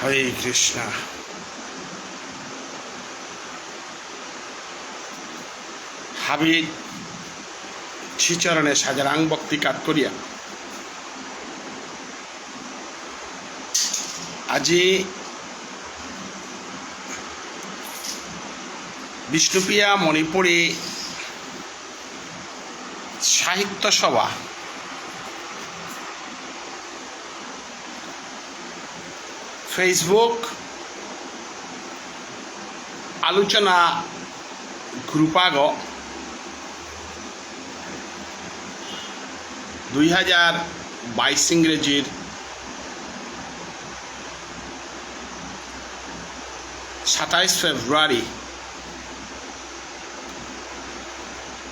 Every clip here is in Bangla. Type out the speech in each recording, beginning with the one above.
হরে কৃষ্ণ। হাবিজ শ্রীচরণে সাজারাং ভক্তিকাত করিয়া আজি বিষ্ণুপ্রিয়া মণিপুরী সাহিত্য সভা ফেসবুক আলোচনা গ্রুপাগ 2022 ইংরেজির 27 ফেব্রুয়ারি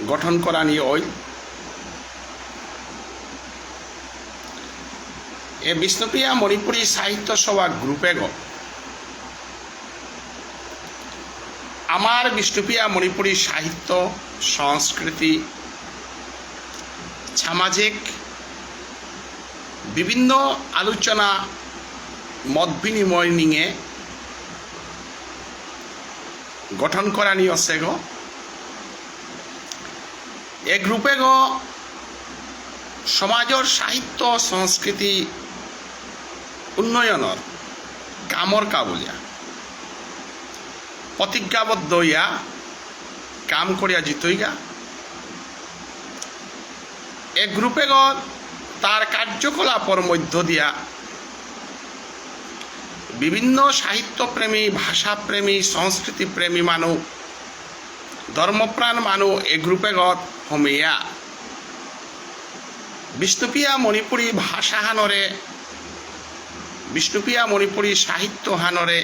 গঠন করা নিয়ে ওই এ বিষ্ণুপ্রিয়া মণিপুরী সাহিত্য সভা গ্রুপে আমার বিষ্ণুপ্রিয়া মণিপুরী সাহিত্য সংস্কৃতি সামাজিক বিভিন্ন আলোচনা মত বিনিময় নিয়ে গঠন করা নিয়ে আছে এ গ্রুপে সমাজৰ সাহিত্য সংস্কৃতি উন্নয়নৰ কামৰ কাবুলিয়া প্ৰতিজ্ঞাবদ্ধ ইয়া কাম করিয়া জিতইগা এ গ্রুপে তার কার্যকলাপর মধ্য দিয়া বিভিন্ন সাহিত্যপ্রেমী ভাষাপ্রেমী সংস্কৃতিপ্রেমী মানুষ ধর্মপ্রাণ মানুষ এ গ্রুপে হমিয়া বিষ্ণুপ্রিয়া মণিপুরী ভাষা হানরে বিষ্ণুপ্রিয়া মণিপুরী সাহিত্য হানরে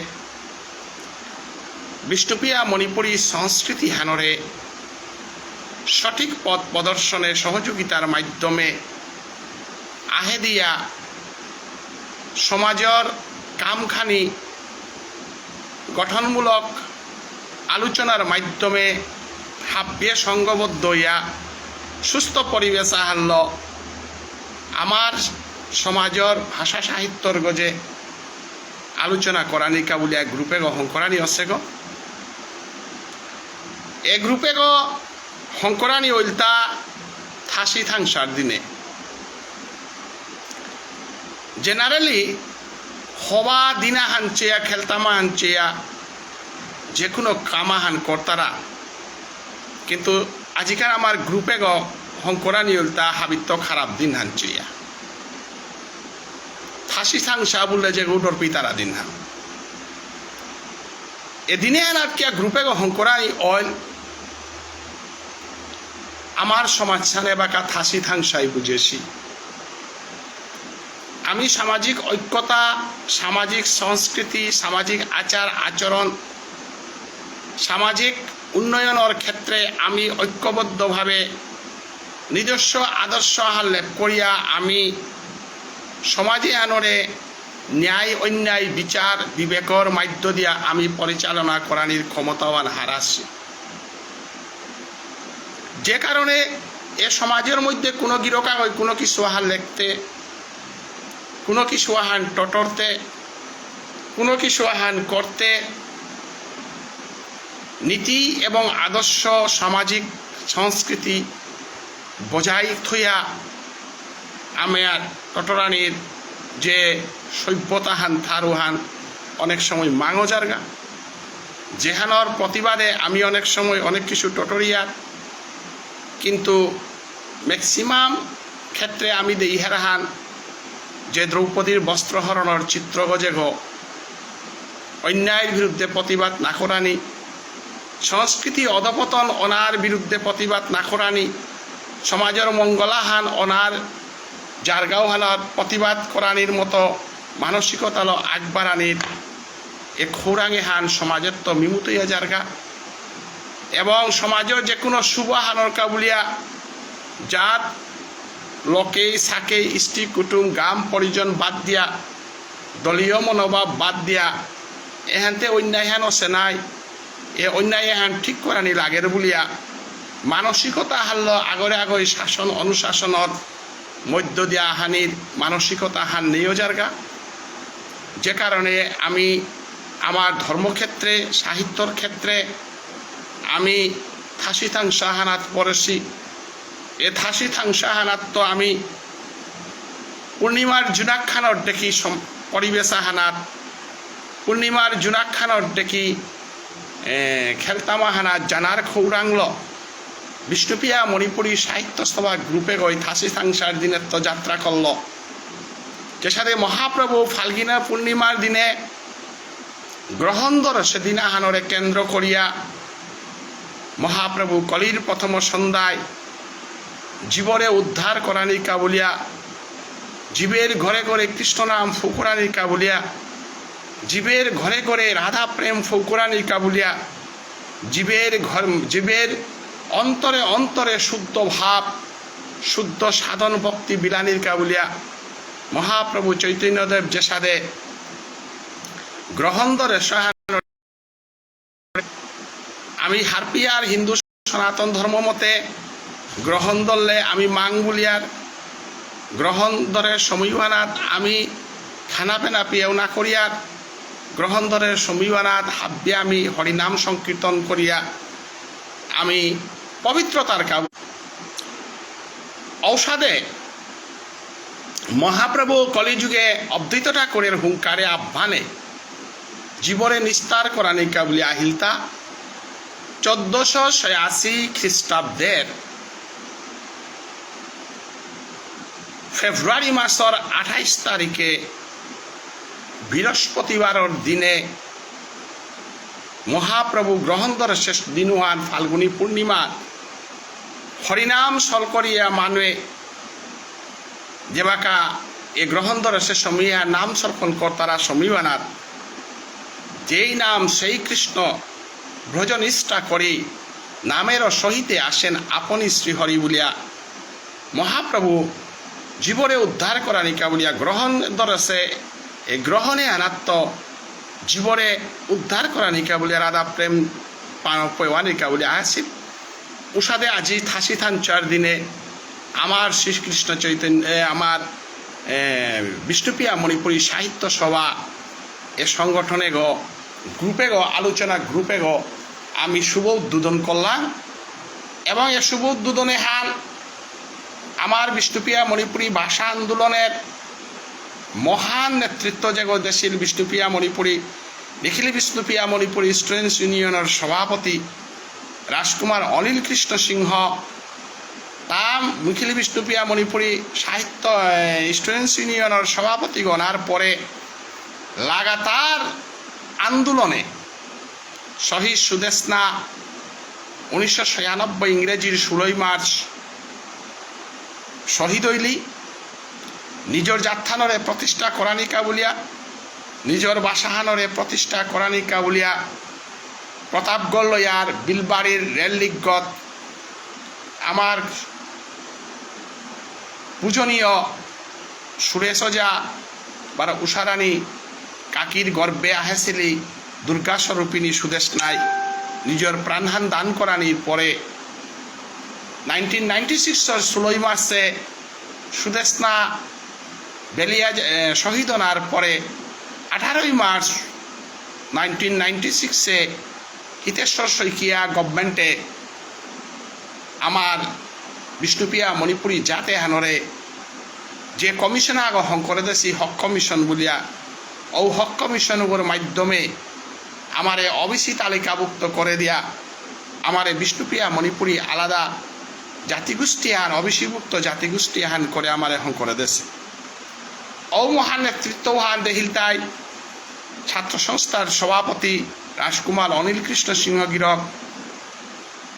বিষ্ণুপ্রিয়া মণিপুরী সংস্কৃতি হানরে সঠিক পথ প্রদর্শনে সহযোগিতার মাধ্যমে আহে দিয়া সমাজৰ কামখানি গঠনমূলক আলোচনার মাধ্যমে হাব্যে সংঘবদ্ধ ইয়া সুস্থ পরিবেশ আনল আমার সমাজৰ ভাষা সাহিত্যর গজে আলোচনা করানিকা বলে এক গ্রুপে হংকরানি আছে এ গ্রুপে হংকরানি ওইলতা থাসি থাংসার দিনে জেনারেলি হওয়া দিনা হানচেয়া খেলতামা হানচেয়া যে কোনো কামাহান কর্তারা কিন্তু আজিকার আমার গ্রুপে হংকরানি ওইলতা হাবিত্য খারাপ দিন হানচেয়া থাসি থাংসা বললে যে গৌডর পিতারা দিন হান এদিনে আনাতকিয়া গ্রুপে হংকরানি অয়েল আমার সমাজ সানে বাঁকা থাসি থাংসাই বুঝেছি আমি সামাজিক ঐক্যতা সামাজিক সংস্কৃতি সামাজিক আচার আচরণ সামাজিক উন্নয়নের ক্ষেত্রে আমি ঐক্যবদ্ধভাবে নিজস্ব আদর্শ হাল্লেপ করিয়া আমি সমাজে আনরে ন্যায় অন্যায় বিচার বিবেকর মাধ্য দিয়া আমি পরিচালনা করানির ক্ষমতাবান হারাচ্ছি যে কারণে এ সমাজের মধ্যে কোনো গিরকা হয় কোনো কিছু আহার লিখতে কোনো কিছু আহান টটরতে কোনো কিছু আহান করতে নীতি এবং আদর্শ সামাজিক সংস্কৃতি বজায় থইয়া আমার টটরানির যে সভ্যতাহান থারুহান অনেক সময় মাঙো জারগা যেহানোর প্রতিবাদে আমি অনেক সময় অনেক কিছু টটরিয়ার কিন্তু ম্যাক্সিমাম ক্ষেত্রে আমি দেই হেরাহান যে দ্রৌপদীর বস্ত্রহরণের চিত্র গজে অন্যায়ের বিরুদ্ধে প্রতিবাদ না করানি সংস্কৃতি অধপতন অনার বিরুদ্ধে প্রতিবাদ না করানি সমাজের মঙ্গলাহান অনার জারগাওহানার প্রতিবাদ করানির মতো মানসিকতাল আগবাড়ানির এ খৌরাঙে হান সমাজের তো মিমুতইয়া জারগা এবং সমাজের যে কোনো শুভ হানর কাবুলিয়া যার লোকে সাকে ইষ্টি কুটুম গাম পরিজন বাদ দিয়া দলীয় মনোভাব বাদ দিয়া এহানতে অন্যায় হান আছে নাই এ অন্যায় হান ঠিক করানি লাগের বলিয়া মানসিকতা হারল আগরে আগরে শাসন অনুশাসনের মধ্য দিয়া হানির মানসিকতা হান নেও জারগা যে কারণে আমি আমার ধর্মক্ষেত্রে সাহিত্যর ক্ষেত্রে আমি থাসিথাং সাহানাত পড়েছি। এ থাসিথাং সাহানাত তো আমি পূর্ণিমার জুনাকখানর দেখি পরিবেশ হানাত, পূর্ণিমার জুনাকখানর দেখি খেলতামাহানাত জানার খৌরাংল বিষ্ণুপ্রিয়া মণিপুরী সাহিত্য সভা গ্রুপে গই থাসি থাংসার দিনের তো যাত্রা করল। যে সাথে মহাপ্রভু ফাল্গুনা পূর্ণিমার দিনে গ্রহণধর সেদিন আহানরে কেন্দ্র করিয়া মহাপ্রভু কলির প্রথম সন্ধ্যায় জীবরে উদ্ধার করানিকা বলিয়া, জীবের ঘরে ঘরে কৃষ্ণ নাম ফৌকুরানিকা বলিয়া, জীবের ঘরে ঘরে রাধা প্রেম ফৌকুরানিকা বলিয়া, জীবের অন্তরে অন্তরে শুদ্ধ ভাব শুদ্ধ সাধন ভক্তি বিলানিকা বলিয়া মহাপ্রভু চৈতন্যদেব যে সাদে গ্রহণধরে আমি হারপিয়ার হিন্দু সনাতন ধর্ম মতে গ্রহণ ধরলে আমি মাং বলিয়ার গ্রহণ ধরে সমীবানাত আমি খানা পেনা পিয়াও না করিয়ার গ্রহণ ধরে সমীবানাত হাব্যে আমি হরিনাম সংকীর্তন করিয়া আমি পবিত্রতার কাব ঔষধে মহাপ্রভু কলিযুগে অদ্বৈত ঠাকুরের হুঙ্কারে আহ্বানে জীবনে নিস্তার করানিকা বলি আহিলতা 1486 খ্রিস্টাব্দের ফেব্রুয়ারি মাসের 28 তারিখে বৃহস্পতিবারের দিনে মহাপ্রভু গ্রহণধর শেষ দিনহান ফাল্গুনী পূর্ণিমা হরিনাম সলকরিয়া মানুয়ে যেবাকা এ গ্রহণধর শেষ সমীহা নাম সর্পণ কর্তারা সমীবানার যেই নাম সেই কৃষ্ণ ভ্রজনিষ্ঠা করি নামেরও সহিতে আসেন আপনি শ্রীহরি বলিয়া মহাপ্রভু জীবনে উদ্ধার করানিকা বলিয়া গ্রহণ ধরেছে এই গ্রহণে আনাত্ম জীবনে উদ্ধার করানিকা বলিয়া রাধা প্রেম পাওয়ানিকা বলিয়া আসিল উষাদে আজি থাসি থানচার দিনে আমার শ্রীকৃষ্ণ চৈতন্য আমার বিষ্ণুপ্রিয়া মণিপুরী সাহিত্য সভা এ সংগঠনে গ্রুপে আলোচনা গ্রুপে আমি শুভ উদ্বোধন করলাম এবং এ শুভ উদ্বোধনে হাল আমার বিষ্ণুপ্রিয়া মণিপুরী ভাষা আন্দোলনের মহান নেতৃত্ব জগদেশীল বিষ্ণুপ্রিয়া মণিপুরী নিখিল বিষ্ণুপ্রিয়া মণিপুরী স্টুডেন্টস ইউনিয়নের সভাপতি রাজকুমার অনিল কৃষ্ণ সিংহ তাম নিখিল বিষ্ণুপ্রিয়া মণিপুরী সাহিত্য স্টুডেন্টস ইউনিয়নের সভাপতিগণার পরে লাগাতার আন্দোলনে শহীদ সুদেষ্ণা 1996 ইংরেজির 16 মার্চ শহীদ হইলি নিজের জাত্থানরে প্রতিষ্ঠা করানিকা বলিয়া নিজের বাসাহানরে প্রতিষ্ঠা করানিকা বলিয়া প্রতাপগড় লইয়ার বিলবাড়ির রেল লিগত আমার পূজনীয় সুরেশ ওজা বার উষারানী কাকির গর্বে আহেছিলি দুর্গা স্বরূপিণী সুদেষ্ণায় নিজের প্রাণহান দান করানির পরে 1996 16 মার্চে সুদেষ্ণা বেলিয়া শহীদ হওয়ার পরে 18 মার্চ 1996 হিতেশ্বর শইকিয়া গভর্নমেন্টে আমার বিষ্ণুপ্রিয়া মণিপুরী জাতে হানরে যে কমিশন আগহন করে দেছি হক কমিশন বলিয়া ও হক কমিশনের মাধ্যমে আমারে ওবিসি তালিকাভুক্ত করে দিয়া আমারে বিষ্ণুপ্রিয়া মণিপুরী আলাদা জাতিগোষ্ঠী হান ওবিসিভুক্ত জাতিগোষ্ঠী হান করে আমার এখন করে দেছে ও মহান নেতৃত্ব হান দেহিল তাই ছাত্র সংস্থার সভাপতি রাজকুমার অনিল কৃষ্ণ সিংহ গিরক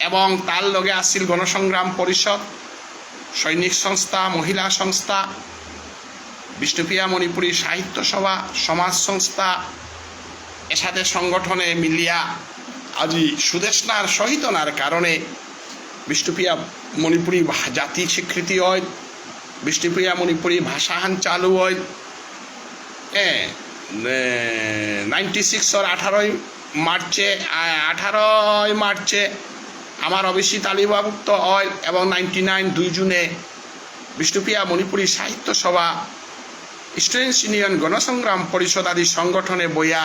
এবং তার লগে আসিল গণসংগ্রাম পরিষদ সৈনিক সংস্থা মহিলা সংস্থা বিষ্ণুপ্রিয়া মণিপুরী সাহিত্য সভা সমাজ সংস্থা এর সাথে সংগঠনে মিলিয়া আজি সুদেষ্ণার শহীদনার কারণে বিষ্ণুপ্রিয়া মণিপুরী জাতি স্বীকৃতি হয় বিষ্ণুপ্রিয়া মণিপুরী ভাষাহান চালু হয় 96 18 মার্চে আমার ওবিসি তালিকাভুক্ত হয় এবং 99 2 জুনে বিষ্ণুপ্রিয়া মণিপুরী সাহিত্য সভা স্টুডেন্টস ইউনিয়ন গণসংগ্রাম পরিষদ আদি সংগঠনে বইয়া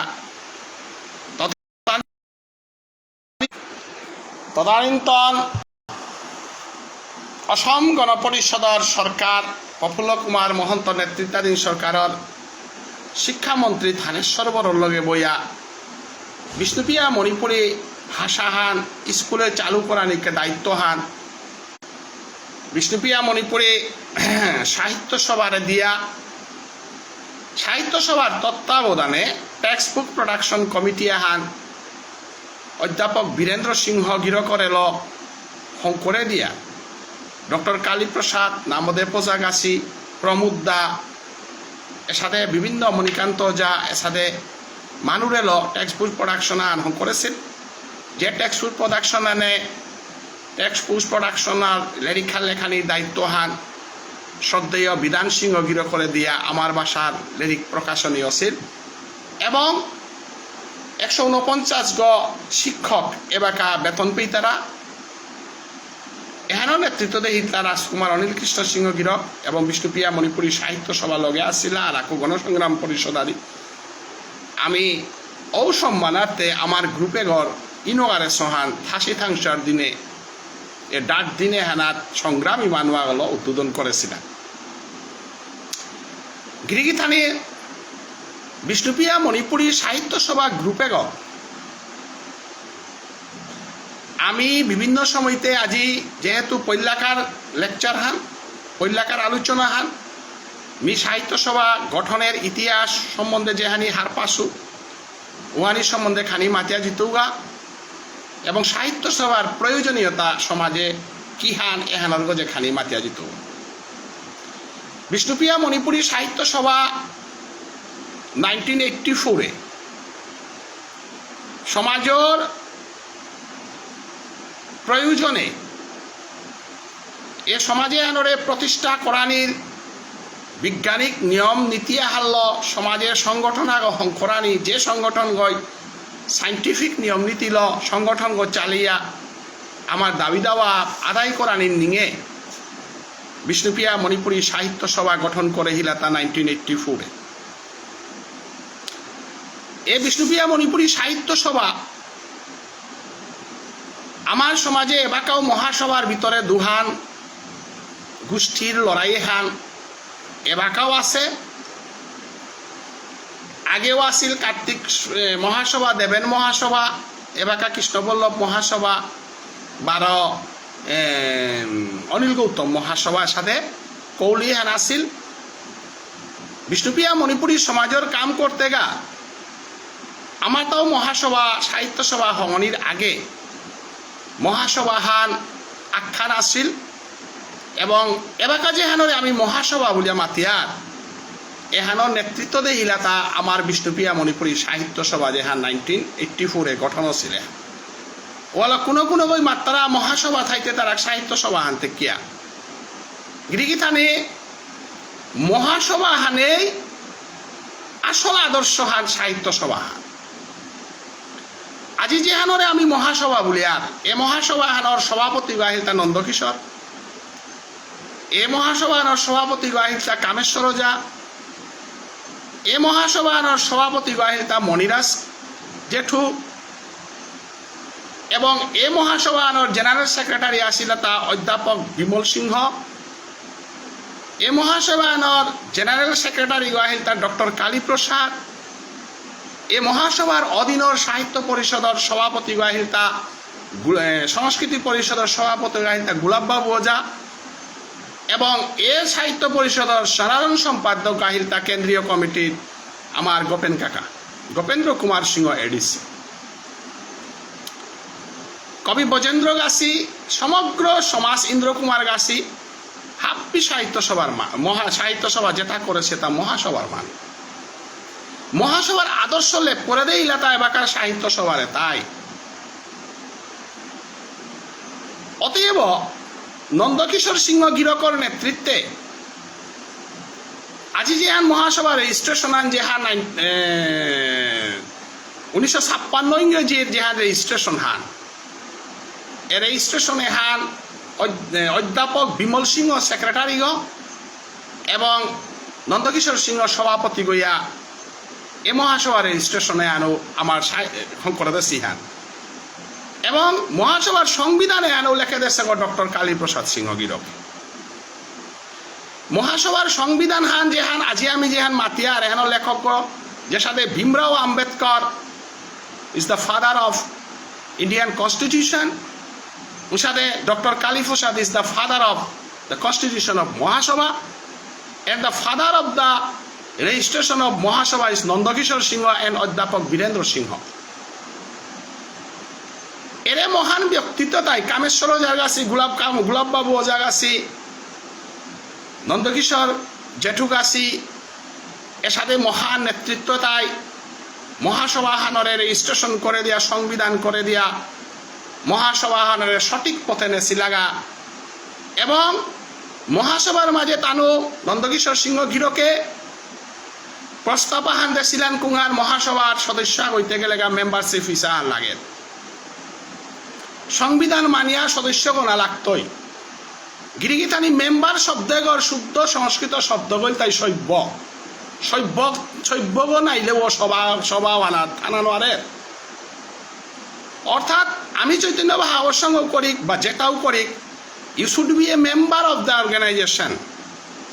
তদানীন্তন অসম গণ পরিষদর সরকার প্রফুল্ল কুমার মহন্ত নেতৃত্বাধীন সরকারের শিক্ষামন্ত্রী থানেশ্বর বড়োর লগে বইয়া বিষ্ণুপ্রিয়া মণিপুরী ভাষা হান স্কুলে চালু করানিকে দায়িত্ব হান বিষ্ণুপ্রিয়া মণিপুরী সাহিত্য সভারে দিয়া সাহিত্য সভার তত্ত্বাবধানে টেক্সট বুক প্রোডাকশন কমিটি হান অধ্যাপক বীরেন্দ্র সিংহ গিরকরেল শঙ্করে দিয়া ডক্টর কালীপ্রসাদ নামদেব প্রজাগাছি প্রমোদ দা এসাথে বিভিন্ন মণিকান্ত যা এসাথে মানুরেল টেক্সট বুক প্রোডাকশন আন করেছিল যে টেক্সট বুক প্রোডাকশন আনে টেক্সট বুক প্রোডাকশনার লেরিখা লেখানির দায়িত্ব হান শ্রদ্ধেয় বিধান সিংহ গিরকরে দিয়া আমার ভাষার লেরিক প্রকাশনী আছিল এবং 149 গ শিক্ষক এবাকা বেতন পেয়ে তারা এহানোর নেতৃত্ব দেহি রাজকুমার অনিল কৃষ্ণ সিংহ গিরক এবং বিষ্ণুপ্রিয়া মণিপুরী সাহিত্য সভা লগে আসিলা আর আকু গণসংগ্রাম পরিষদ আদি আমি ঔসম্মানার্থে আমার গ্রুপে ঘর ইনোগারে সহান থাসি থাংসার দিনে এ ডাক দিনে হানাত সংগ্রামী মানুয়াগুলো উদ্বোধন করেছিলেন গিরিগিথানি বিষ্ণুপ্রিয়া মণিপুরী সাহিত্য সভা গ্রুপে ঘর আমি বিভিন্ন সময়তে আজি যেহেতু পৈলাকার লেকচার হান পৈলাকার আলোচনা হান মি সাহিত্য সভা গঠনের ইতিহাস সম্বন্ধে যেহানি হার পাশু ওহানি সম্বন্ধে খানি মাতিয়া জিতুগা এবং সাহিত্য সভার প্রয়োজনীয়তা সমাজে কি হান এহানর গজে খানি মাতিয়া জিত বিষ্ণুপ্রিয়া মণিপুরী সাহিত্য সভা 1984 সমাজের প্রয়োজনে এ সমাজে আনরে প্রতিষ্ঠা করানির বিজ্ঞানিক নিয়ম নীতি হাল্ল সমাজের সংগঠন আগহন করানি যে সংগঠন গয় সাইন্টিফিক নিয়ম নীতি ল সংগঠন গো চালিয়া আমার দাবি দাওয়া আদায় করানির নিঙে বিষ্ণুপ্রিয়া মণিপুরী সাহিত্য সভা গঠন করে হিলাতা 1984 এ বিষ্ণুপ্রিয়া মণিপুরী সাহিত্য সভা আমার সমাজে এবাকাও মহাসভার ভিতরে দুহান গোষ্ঠীর লড়াই হান এবাকাও আছে আগেও আছিল কার্তিক মহাসভা দেবেন মহাসভা এবাকা কৃষ্ণবল্লভ মহাসভা 12 অনিল গৌতম মহাসভার সাথে কৌলি হান আছিল বিষ্ণুপ্রিয়া মণিপুরী সমাজের কাম করতে গা আমার তাও মহাসভা সাহিত্য সভা হমনির আগে মহাসভা হান আখ্যান আছিল এবং এবাকা যেহানরে আমি মহাসভা বলিয়া মাতিয়ার এহানোর নেতৃত্ব দে হিলাতা আমার বিষ্ণুপ্রিয়া মণিপুরী সাহিত্য সভা যেহান 1984 গঠন ছিল ওলা কোনো কোনো বই মাত্রা মহাসভা থাইতে তারা সাহিত্য সভা হানতে কিয়া গিরিগিথানে মহাসভা হানে আসল আদর্শ হান সাহিত্য সভা হান আজি যেহানরে আমি মহাসভা বলিয়ার এ মহাসভা হানর সভাপতি গাহিলতা নন্দকিশোর এ মহাসভা হানর সভাপতি গাহিলতা কামেশ্বর ওঝা এ মহাসভা হানর সভাপতি গাহিলতা মণিরাজ জেঠু এবং এ মহাসভা হানর জেনারেল সেক্রেটারি আসিলতা অধ্যাপক বিমল সিংহ এ মহাসভা হানর জেনারেল সেক্রেটারি গাহিলতা ডক্টর কালীপ্রসাদ এ মহাসভার অধীনর সাহিত্য পরিষদের সভাপতি গাহিলতা সংস্কৃতি পরিষদের সভাপতি গাহিলতা গুলাববাবু ওঝা এবং এ সাহিত্য পরিষদের সাধারণ সম্পাদক গাহিলতা কেন্দ্রীয় কমিটির আমার গোপেন কাকা গোপেন্দ্র কুমার সিংহ এডিসি কবি ব্রজেন্দ্র গাছি সমগ্র সমাজ ইন্দ্র কুমার গাছি হাপ্পি সাহিত্য সভার সাহিত্য সভা যেটা করেছে তা মহাসভার মান মহাসভার আদর্শ লেপ করে দেই ইলাতা এবাকার সাহিত্য সভারে তাই অতএব নন্দকিশোর সিংহ গিরকর নেতৃত্বে আজি যেহান মহাসভা রেজিস্ট্রেশন আন যেহান 1956 ইংরেজির যেহান রেজিস্ট্রেশন হান এ রেজিস্ট্রেশনে হান অধ্যাপক বিমল সিংহ সেক্রেটারি এবং নন্দকিশোর সিংহ সভাপতি গইয়া এ মহাসভা রেজিস্ট্রেশনে আনো আমার শঙ্করদা সিহান এবং মহাসভার সংবিধানে আনো লেখে দেশে ডক্টর কালীপ্রসাদ সিংহ গিরক মহাসভার সংবিধান হান যেহান আজি আমি যেহান মাতিয়ার এহান লেখক যে সাথে Bhimrao Ambedkar is the father of Indian constitution ওর সাথে doctor Kaliprasad is the father of the constitution of Mahasabha and the father of the registration of Mahasabha is Nandakishore Singh and অধ্যাপক বীরেন্দ্র সিংহ এরে মহান ব্যক্তিত্ব তাই কামেশ্বর জাগাছি গোলাপ বাবু জাগাছি নন্দকিশোর জেঠুগাছি এর সাথে মহান নেতৃত্ব তাই মহাসভা হানরে রেজিস্ট্রেশন করে দিয়া সংবিধান করে দিয়া মহাসভা হানরে সঠিক পথে নেছি লাগা এবং মহাসভার মাঝে তানু নন্দকিশোর সিংহ গিরকে প্রস্তাব আহান দেছিলেন কুঙার মহাসভার সদস্য হইতে গেলে মেম্বারশিপ ভিসা লাগে সংবিধান মানিয়া সদস্যগণা লাগতই গিরিগিতানি মেম্বার শব্দগর শুদ্ধ সংস্কৃত শব্দগল তাই সভ্য সভ্য সভ্যগ নাইলেও সভা আনানো আরে অর্থাৎ আমি চৈতন্য বাহাবর সঙ্গ করিক বা যেটাও করিক you should be a member of the organization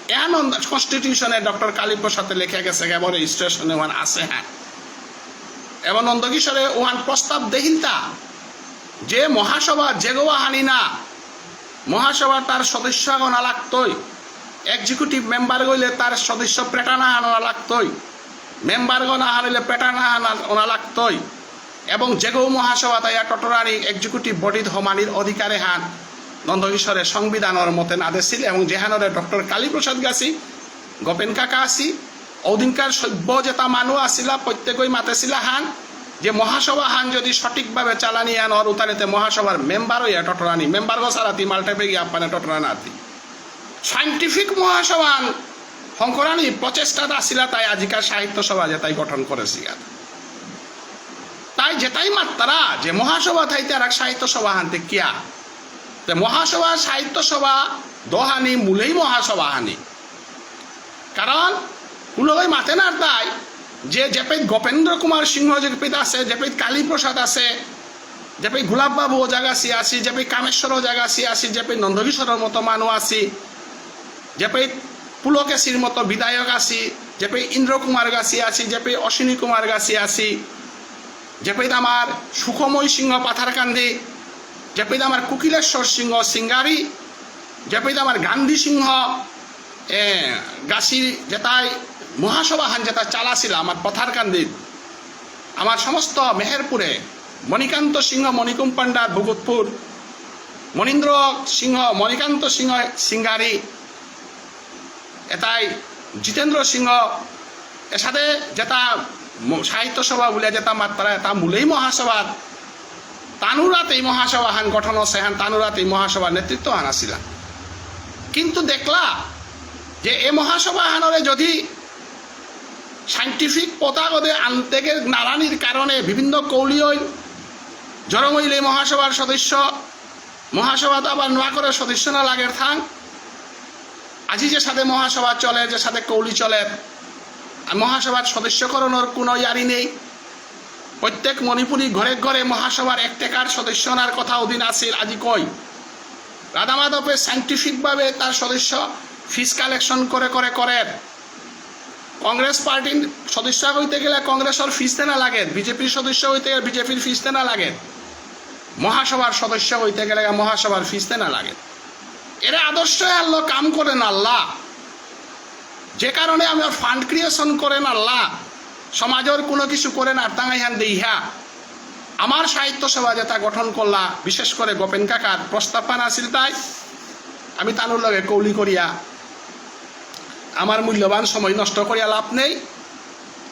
and on the constitution doctor কালীপ্রসাদে লেখা গেছে কেবল রেজিস্ট্রেশনে ওয়ান আছে হ্যাঁ এবং নন্দকিশোরে ওয়ান প্রস্তাব দেহিলতা যে মহাসভা জেগোয়া হানি না মহাসভা তার সদস্যগণ লাগতই এক্সিকিউটিভ মেম্বার গইলে তার সদস্য পেটানা আনা লাগতই মেম্বারগণ আহারিলে পেটানা আনা লাগতই এবং জেগো মহাসভা তাই টটরানি এক্সিকিউটিভ বডিত হমানির অধিকারে হান নন্দকিশোরের সংবিধানের মতে আদেশিল এবং যেহানরে ডক্টর কালীপ্রসাদ গাছি গোপেন কাকা আসি অদিনকার সভ্য যেটা মানুষ আসিলা প্রত্যেকই মাতেছিলা হান যে মহাসভা হান যদি সঠিকভাবে চালানি আনর উতারিতে মহাসভার মেম্বার হইয়া টটরানি মেম্বার গসারাতি মাল্টেপে গিয়ে আপনার টটরানাতি সাইন্টিফিক মহাসভান শঙ্করানি প্রচেষ্টাটা আসিলা তাই আজিকার সাহিত্য সভা যেটাই গঠন করেছি তাই যেটাই মাত্রা যে মহাসভা থাইতে আর সাহিত্য সভা হানতে কিয়া মহাসভা সাহিত্য সভা দহানি মূলেই মহাসভা হানি কারণ কুলই মাতে না তাই যে যেপে গোপেন্দ্র কুমার সিংহ যেপিত আছে যেপে কালীপ্রসাদ আছে যেপে গোলাপ বাবু জাগাছি আসি যেপে কামেশ্বর জাগাছি আসি যেপে নন্দকিশোরের মতো মানুষ আছি যেপে পুলকেশীর মতো বিধায়ক আছি যেপে ইন্দ্র কুমার গাছি আছি যেপে অশ্বিনী কুমার গাছি আছি যেপে আমার সুখময় সিংহ পাথারকান্দি যেপে আমার কুকিলেশ্বর সিংহ সিঙ্গারি যেপে আমার গান্ধী সিংহ গাছি যেটাই মহাসভা হান যেটা চালাছিল আমার পথারকান্দির আমার সমস্ত মেহেরপুরে মণিকান্ত সিংহ মণিকুম পান্ডার ভগতপুর মনীন্দ্র সিংহ মণিকান্ত সিংহ সিঙ্গারি এটাই জিতেন্দ্র সিংহ এর সাথে যেটা সাহিত্য সভা বলে যেটা মাত্রা এটা মূলেই মহাসভার তানুরাত এই মহাসভা হান গঠন আছে হান তানুরাত এই মহাসভার নেতৃত্ব আনাছিলাম কিন্তু দেখলা যে এই মহাসভা হানরে যদি সাইন্টিফিক পতাগদে আনতে নারানির কারণে বিভিন্ন কৌলীয় জড়মইল এই মহাসভার সদস্য মহাসভাতে আবার নোয়া করে সদস্য না লাগের থাং আজি যে সাথে মহাসভা চলে যে সাথে কৌলি চলে মহাসভার সদস্যকরণের কোনো ইয়ারি নেই প্রত্যেক মণিপুরী ঘরে ঘরে মহাসভার এক টেকার সদস্যনার কথা অধীন আছিল আজি কই রাধামাধবে সাইন্টিফিকভাবে তার সদস্য ফিস কালেকশন করে কংগ্রেস পার্টির সদস্য হইতে গেলে কংগ্রেসের ফিস দেনা লাগে বিজেপির সদস্য হইতে গেলে বিজেপির ফিস দেনা লাগে মহাসভার সদস্য হইতে গেলে মহাসভার ফিস দেনা লাগে এরা আদর্শ আল্লাহ কাম করেন আল্লাহ যে কারণে আমি ফান্ড ক্রিয়েশন করেন আল্লাহ সমাজের কোনো কিছু করেন আর তাঙাইহান দেইহা আমার সাহিত্য সভা যেটা গঠন করলা বিশেষ করে গোপেন কাকার প্রস্তাবনা আছিল তাই আমি তানুর লগে কৌলি করিয়া আমার মূল্যবান সময় নষ্ট করিয়া লাভ নেই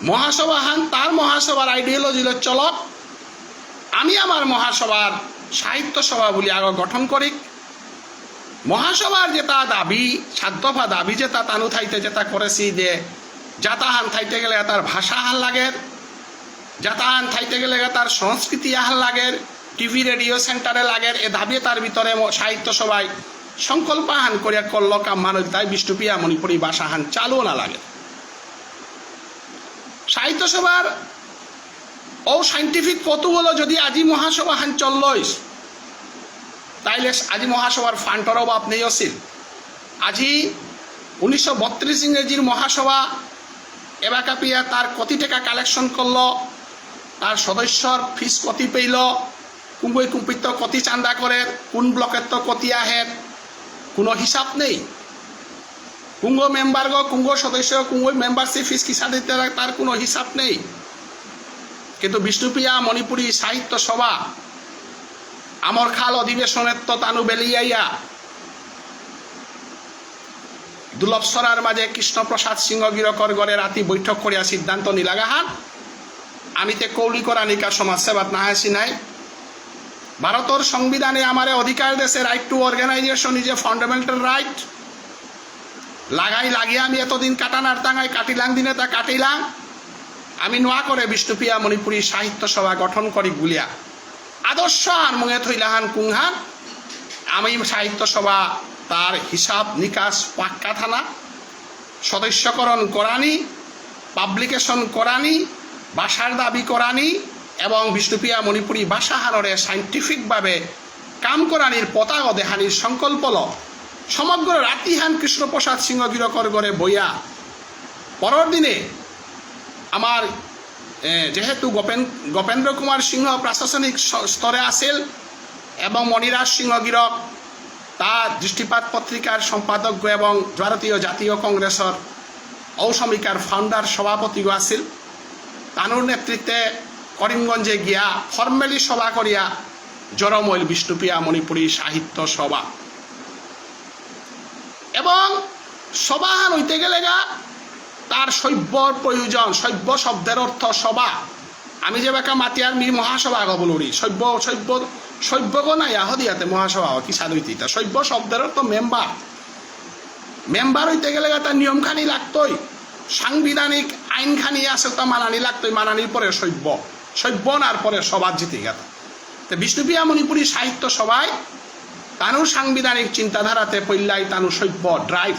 মহাসভা হান তার মহাসভার আইডিওলজি চলক আমি আমার মহাসভার সাহিত্য সভা বলি আগ গঠন করি মহাসভার যেটা দাবি 7 দফা দাবি যেটা তানু থাইতে যেটা করেছি যে যাতাহান থাইতে গেলে তার ভাষা হান লাগে যাতাহান থাইতে গেলে তার সংস্কৃতি হান লাগে টিভি রেডিও সেন্টারে লাগে এ দাবি তার ভিতরে সাহিত্য সভায় সংকল্প হান করিয়া করল কাম মানুষ তাই বিষ্ণুপ্রিয়া মণিপুরী ভাষা হান চালু না লাগে সাহিত্য সভার ও সাইন্টিফিক কতগুলো যদি আজি মহাসভা হান চললইস তাইলে আজি মহাসভার ফান্ডর অভাব নেই আছিল। আজি 1932 ইংরেজির মহাসভা এবাকাপিয়া তার কতি টাকা কালেকশন করল, তার সদস্যর ফিস কতি পেইল, কুম্বই কুম্পিত কতি চান্দা করে, কোন ব্লকের তো কতি আহে, কোনো হিসাব নেই। কুঙ্গ মেম্বারগ কুঙ্গ সদস্য কুঙ্গ মেম্বারশিপ ফিস কিসা দিতে তার কোনো হিসাব নেই। কিন্তু বিষ্ণুপ্রিয়া মণিপুরী সাহিত্য সভা আমর খাল অধিবেশনের তো তানু বেলিয়াইয়া দুলভসরার মাঝে কৃষ্ণপ্রসাদ সিংহ গিরকর গড়ে রাতি বৈঠক করিয়া সিদ্ধান্ত নিলাগাহান আমিতে কৌলি করা নিকা সমাজসেবাত না হাসি নাই। ভারতের সংবিধানে আমারে অধিকার দেশে right to organization is a fundamental right লাগিয়ে আমি এতদিন কাটানার টাঙাই কাটিলাং দিনে তা কাটিলাম। আমি নোয়া করে বিষ্ণুপ্রিয়া মণিপুরী সাহিত্য সভা গঠন করি গুলিয়া আদর্শ আর মুঙে থইলাহান কুংহান আমি সাহিত্য সভা তার হিসাব নিকাশ পাক্কা থানা সদস্যকরণ করানি, পাবলিকেশন করানি, ভাষার দাবি করানি এবং বিষ্ণুপ্রিয়া মণিপুরী ভাষা হানরে সাইন্টিফিকভাবে কাম করানির পতাক দেহানির সংকল্প ল সমগ্র রাতিহান কৃষ্ণপ্রসাদ সিংহ গিরকর গড়ে বইয়া পরের দিনে আমার যেহেতু গোপেন্দ্র কুমার সিংহ প্রশাসনিক স্তরে আসিল এবং মণিরাজ সিংহ গিরক তার দৃষ্টিপাত পত্রিকার সম্পাদক এবং ভারতীয় জাতীয় কংগ্রেসের ঔসমিকার ফাউন্ডার সভাপতি আসিল, তানুর নেতৃত্বে করিমগঞ্জে গিয়া ফর্মেলি সভা করিয়া জড়মইল বিষ্ণুপ্রিয়া মণিপুরী সাহিত্য সভা। এবং সভাহান হইতে গেলে তার সভ্যর প্রয়োজন। সভ্য শব্দের অর্থ সভা। আমি যে বেকা মাতিয়ার মি মহাসভা বলি সভ্য নাই আহদিয়াতে মহাসভা কি সাদুইতিটা সভ্য শব্দের অর্থ মেম্বার। মেম্বার হইতে গেলে তার নিয়মখানি লাগতই, সাংবিধানিক আইনখানি আছে তা মানানি লাগতই, মানানির পরে সভ্য নার পরে সভা জিতে গেত। তো বিষ্ণুপ্রিয়া মণিপুরী সাহিত্য সভায় তানুর সাংবিধানিক চিন্তাধারাতে পইল্লাই তানু সভ্য drive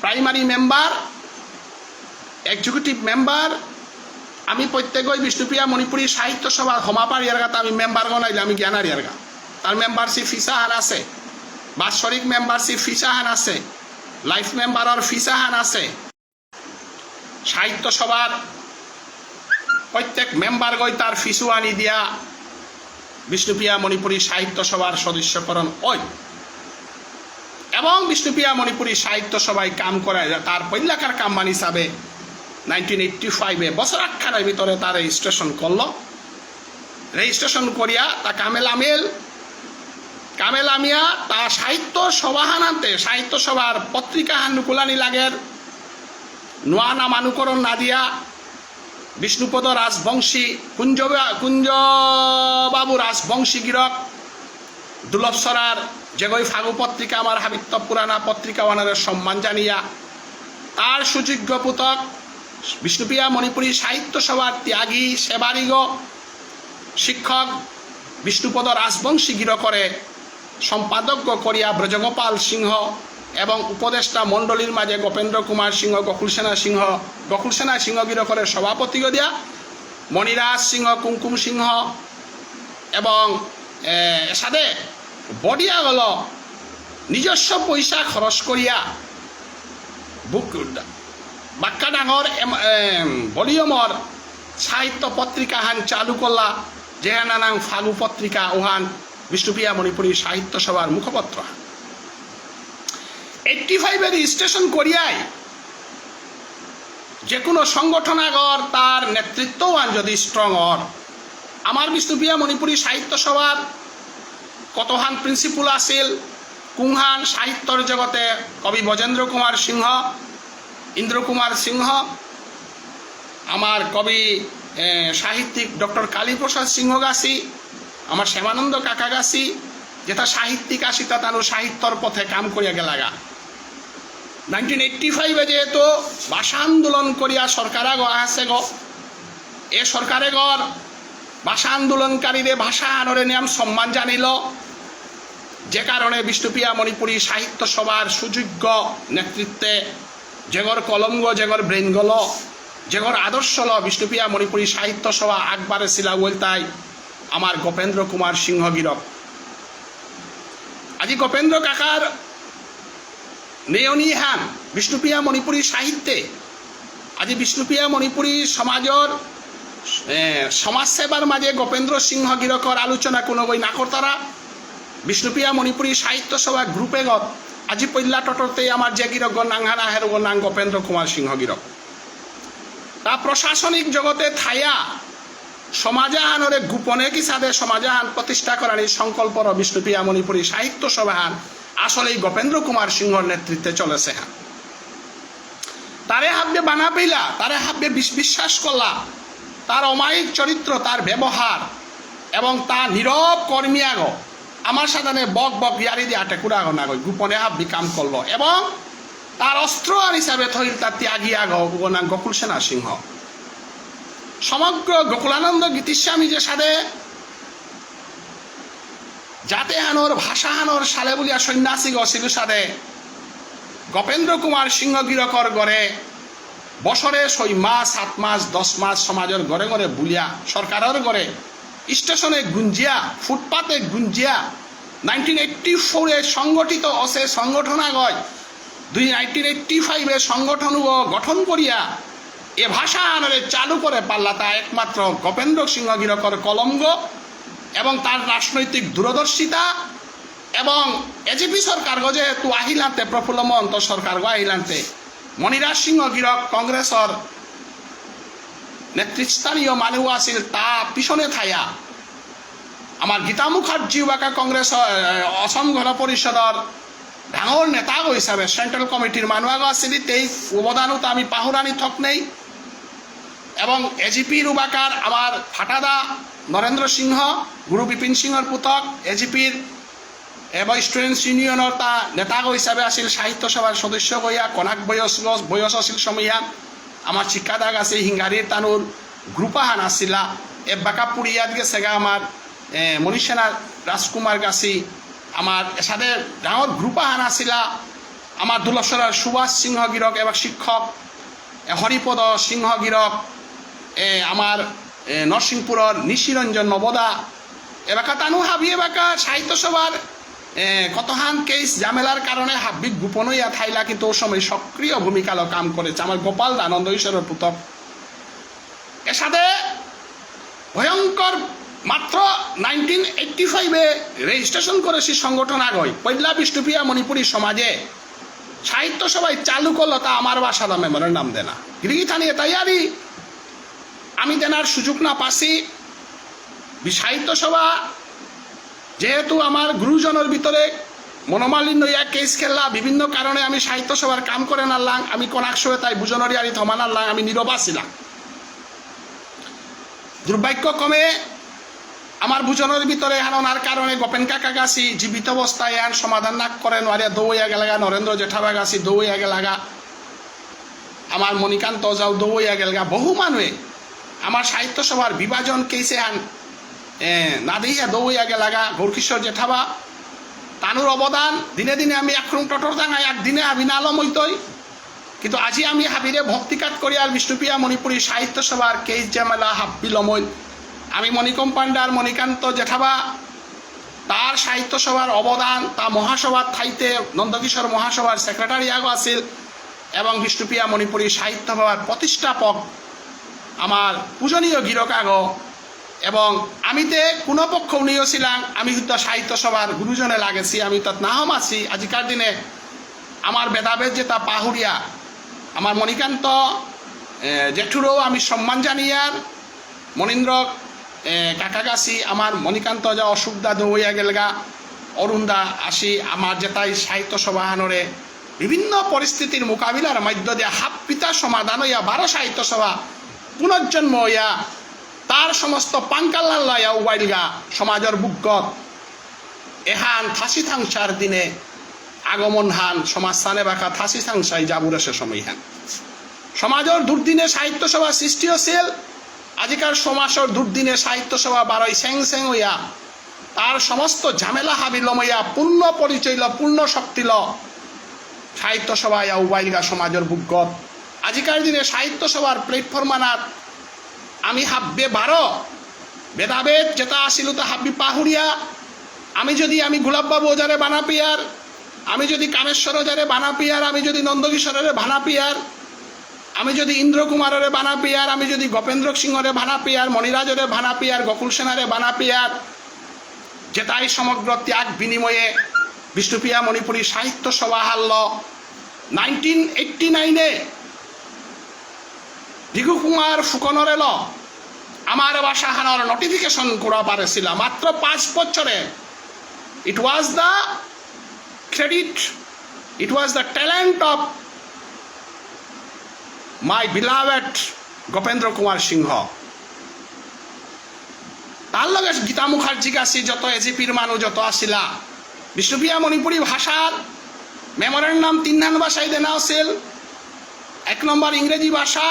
primary member executive member. আমি প্রত্যেকই বিষ্ণুপ্রিয়া মণিপুরী সাহিত্য সভা হমাপার ইয়ারগাতে আমি মেম্বার গনাইলে আমি জ্ঞানার ইয়ারগা তার মেম্বারশিপ ফিসাহান আছে, বাৎসরিক মেম্বারশিপ ফিসাহান আছে, লাইফ মেম্বারের ফিসাহান আছে। সাহিত্য সভার প্রত্যেক মেম্বার গই তার ফিসু আনি দিয়া বিষ্ণুপ্রিয়া মণিপুরী সাহিত্য সভার সদস্যকরণ ওই এবং বিষ্ণুপ্রিয়া মণিপুরী সাহিত্য সভায় কাম করায় তার পৈলাকার কাম্মান হিসাবে 1985 বছর আটখানের ভিতরে তার রেজিস্ট্রেশন করল। রেজিস্ট্রেশন করিয়া তা কামেলামিয়া তা সাহিত্য সভাহান আনতে সাহিত্য সভার পত্রিকা হানুকুলানি লাগের নোয়া নামানুকরণ না দিয়া বিষ্ণুপদ রাজবংশী কুঞ্জবাবু রাজবংশী গিরক দুলভসরার যেগই ফাগু পত্রিকা আমার হাবিত্য পুরানা পত্রিকা ওনারের সম্মান জানিয়া তার সুযোগ্য পুতক বিষ্ণুপ্রিয়া মণিপুরী সাহিত্য সভার ত্যাগী সেবারিগ শিক্ষক বিষ্ণুপদ রাজবংশী গিরকরে সম্পাদক করিয়া ব্রজগোপাল সিংহ এবং উপদেষ্টা মণ্ডলীর মাঝে গোপেন্দ্র কুমার সিংহ গকুলসেনা সিংহ গিরকরের সভাপতি দিয়া মণিরাজ সিংহ কুমকুম সিংহ এবং সাথে বডিয়া গল নিজস্ব পয়সা খরচ করিয়া বুক বাক্কা ডাঙর ভলিউমর সাহিত্য পত্রিকা হান চালু করলা যেহানা নাম ফাগু পত্রিকা ওহান বিষ্ণুপ্রিয়া মণিপুরী সাহিত্য সভার মুখপত্র 85 রেজিস্ট্রেশন করিয়াই যে কোনো সংগঠনাগর তার নেতৃত্ববান যদি স্ট্রং হন আমার বিষ্ণুপ্রিয়া মণিপুরী সাহিত্য সভার কতহান প্রিন্সিপাল আছিল কুংহান সাহিত্যর জগতে কবি ব্রজেন্দ্র কুমার সিংহ, ইন্দ্র কুমার সিংহ, আমার কবি সাহিত্যিক ডক্টর কালীপ্রসাদ সিংহ গাছি, আমার শ্যামানন্দ কাকা গাছি যেটা সাহিত্যিক আসি তা তার সাহিত্যর পথে কাম করিয়া গেলাগা। 1985 যেহেতু ভাষা আন্দোলন করিয়া সরকারে আছে এ সরকারে গড় ভাষা আন্দোলনকারীদের ভাষা আনরে নিয়ম সম্মান জানিল, যে কারণে বিষ্ণুপ্রিয়া মণিপুরী সাহিত্য সভার সুযোগ্য নেতৃত্বে যেগর কলম যেগর ব্রেন গল যেগর আদর্শ ল বিষ্ণুপ্রিয়া মণিপুরী সাহিত্য সভা আকবারে শিলা বলতাই আমার গোপেন্দ্র কুমার সিংহ গিরক আজি গোপেন্দ্র কাকার নেয়নি হান বিষ্ণুপ্রিয়া মণিপুরী সাহিত্যে আজি বিষ্ণুপ্রিয়া মণিপুরী সমাজর সমাজসেবার মাঝে গোপেন্দ্র সিংহ গিরকর আলোচনা কোনো বই না করতারা বিষ্ণুপ্রিয়া মণিপুরী সাহিত্য সভা গ্রুপে গত আজি পৈলা টটরতে আমার যে গিরক নাংহানা হেরগ নাং গোপেন্দ্র কুমার সিংহ গিরক তা প্রশাসনিক জগতে থাইয়া সমাজাহানরে গোপনে কি সাদে সমাজাহান প্রতিষ্ঠা করার সংকল্পর বিষ্ণুপ্রিয়া মণিপুরী সাহিত্য সভাহান আসলে গোপেন্দ্র কুমার সিংহর নেতৃত্বে চলেছে হ্যাঁ তারে হাব্বে বানা পেলা তারে হাব্বে বিশ্বাস করলা তার অমায়িক চরিত্র তার ব্যবহার এবং তার নীরব কর্মীয়াগ আমার সাধারণে বক বক ইয়ারি দিয়ে আটে কুড়াগ না গই গোপনে হাব্বি কাম করলো এবং তার অস্ত্র হিসাবে থইল তার ত্যাগীয়াগ নাম গোকুল সেনা সিংহ সমগ্র গোকুলানন্দ গীতিস্বামী যে সাদে জাতে হানোর ভাষা হানোর সালে বলিয়া সন্ন্যাসী গছিল সাদে গোপেন্দ্র কুমার সিংহ গিরকর গড়ে বছরে 6 মাস 7 মাস 10 মাস সমাজের ঘরে ঘরে বুলিয়া সরকারের ঘরে স্টেশনে গুঞ্জিয়া ফুটপাতে গুঞ্জিয়া 1984 সংগঠিত অসে সংগঠন আগয় 1985 সংগঠন গঠন করিয়া এ ভাষা আনরে চালু করে পাল্লা তা একমাত্র গোপেন্দ্র সিংহ গিরকর কলঙ্গ এবং তার রাজনৈতিক দূরদর্শিতা এবং এজিপি সরকার যেহেতু আহিলান্তে প্রফুল্ল মহন্ত সরকার আহিলান্তে মণিরাজ সিংহ গিরক কংগ্রেসর নেতৃস্থানীয় মানুষ আছিল তা পিছনে থাইয়া আমার গীতা মুখার্জি বাকা কংগ্রেস অসম গণ পরিষদর ডাঙর নেতা হিসাবে সেন্ট্রাল কমিটির মানুষ আছিল তেই অবদানও তো আমি পাহুরানি থক নেই এবং এজিপির উবাকার আমার ফাটাদা নরেন্দ্র সিংহ গুরু বিপিন সিংহর পুতক এজিপির এবং স্টুডেন্টস ইউনিয়নের তা নেতা হিসাবে আছিল সাহিত্য সভার সদস্য হইয়া কনাক বয়স আছিল সময়া আমার শিক্ষাদাগ আছে হিঙ্গারির তানুর গ্রুপাহান আসিলা এ বাঁকা পুরিয়াত গেছেগা আমার মনীষসেনা রাজকুমার গাছি আমার সাথে ডাঙর গ্রুপাহান আসিলা আমার দুলসরার সুভাষ সিংহ গিরক এবং শিক্ষক হরিপদ সিংহ গিরক আমার নরসিংপুরের নিশিরঞ্জন নবদা এবাকা তানু হাবি এবাকা সাহিত্য সভার কতহান কেস ঝামেলার কারণে হাব্বিক গোপন হইয়া থাইলা কিন্তু ও সময় সক্রিয় ভূমিকা কাম করেছে আমার গোপাল দানন্দ ঈশ্বরের পুতক এর সাথে ভয়ঙ্কর মাত্র 1985 রেজিস্ট্রেশন করেছি সংগঠন আগয় পৈলা বিষ্ণুপ্রিয়া মণিপুরী সমাজে সাহিত্য সভায় চালু করলো তা আমার বাসাদা মেমরের নাম দেনা গিরিগিথা নিয়ে তৈয়ারি আমি দেনার সুযোগ না পাচ্ছি সাহিত্য সভা যেহেতু আমার গুরুজনের ভিতরে মনোমালিন্য ইয়া কেস খেললা বিভিন্ন কারণে আমি সাহিত্য সভার কাম করে নারলাম আমি কনাকশো তাই বুঝনরি আরি থমা নারলাম আমি নীরবা ছিলাম দুর্ভাগ্য কমে আমার বুঝনের ভিতরে হানার কারণে গোপেন কাকা গাছি জীবিত অবস্থায় এন সমাধান না করে নোয়ারিয়া দৌইয়া গেলাগা নরেন্দ্র জেঠাবা গাছি দৌইয়া গেলাগা আমার মণিকান্ত যাও দৌইয়া গেলগা বহু মানুষে আমার সাহিত্য সভার বিভাজন কেসে আন না দিয়া দৌইয়া গেলাগা গৌরকিশোর জেঠাবা তানুর অবদান দিনে দিনে আমি একরুম টটর দাঙাই একদিনে হাবি না আলম হইতই কিন্তু আজি আমি হাবিরে ভক্তিকাত করি আর বিষ্ণুপ্রিয়া মণিপুরী সাহিত্য সভার কেস ঝামেলা হাব্বি লমই আমি মণিকম পাণ্ডার মণিকান্ত জেঠাবা তার সাহিত্য সভার অবদান তা মহাসভার ঠাইতে নন্দকিশোর মহাসভার সেক্রেটারি আগ আছিল এবং বিষ্ণুপ্রিয়া মণিপুরী সাহিত্য সভার প্রতিষ্ঠাপক আমার পূজনীয় গিরক আগ এবং আমিতে কোনো পক্ষ উনিও ছিলাম আমি হয়তো সাহিত্য সভার গুরুজনে লাগেছি আমি তাত নাহম আছি আজিকার দিনে আমার বেদাবেদ যেটা পাহুরিয়া আমার মণিকান্ত জেঠুরও আমি সম্মান জানিয়ার মনীন্দ্র কাকাগাছি আমার মণিকান্ত যা অসুখদা দৌইয়া গেলগা অরুণদা আসি আমার যেটাই সাহিত্য সভাহানরে বিভিন্ন পরিস্থিতির মোকাবিলার মধ্য দিয়ে হাপ্পিতা সমাধান হইয়া 12 সাহিত্য সভা পুনর্জন্ম হইয়া তার সমস্ত পাঙ্কাল্লাইয়া উবাইলগা সমাজের বুকগত এহান থাসি থাংসার দিনে আগমন হান সমাজ স্থানে বাঁকা থাসি থাংসাই যাবুরে সে সময় হান সমাজের দুর্দিনে সাহিত্য সভা সৃষ্টি হয়েছিল আজিকার সমাজের দুর্দিনে সাহিত্য সভা 12 স্যাং স্যাং হইয়া তার সমস্ত ঝামেলা হাবিলম হইয়া পূর্ণ পরিচয় পূর্ণ শক্তিল সাহিত্য সভা উবাইলগা সমাজের বুকগত আজিকার দিনে সাহিত্য সভার প্ল্যাটফর্ম আনাত আমি হাব্বে বারো বেদাবেদ যেটা আসিল তা হাব্বি পাহুড়িয়া আমি গোলাপবাবু ওজারে বানাপিয়ার আমি যদি কামেশ্বর ওজারে বানাপিয়ার আমি যদি নন্দকিশোরের ভানাপিয়ার আমি যদি ইন্দ্র কুমারের বানাপিয়ার আমি যদি গোপেন্দ্র সিংহরে ভানাপিয়ার মণিরাজরে ভানাপিয়ার গোকুল সেনারে বানাপিয়ার যেটাই সমগ্র ত্যাগ বিনিময়ে বিষ্ণুপ্রিয়া মণিপুরী সাহিত্য সভা হারল 1989 ভিগু কুমার ফুকনের এলো আমার বাসাহানোর নোটিফিকেশন করা পারেছিল মাত্র 5 বছরে it was the credit it was the talent of my beloved Gopendra Kumar Singha তার লগে গীতা মুখার্জি গাছি যত এজিপির মানুষ যত আসিলা বিষ্ণুপ্রিয়া মণিপুরী ভাষার মেমোরেন্ডাম 3 ভাষায় দেনা আছিল 1 নম্বর ইংরেজি ভাষা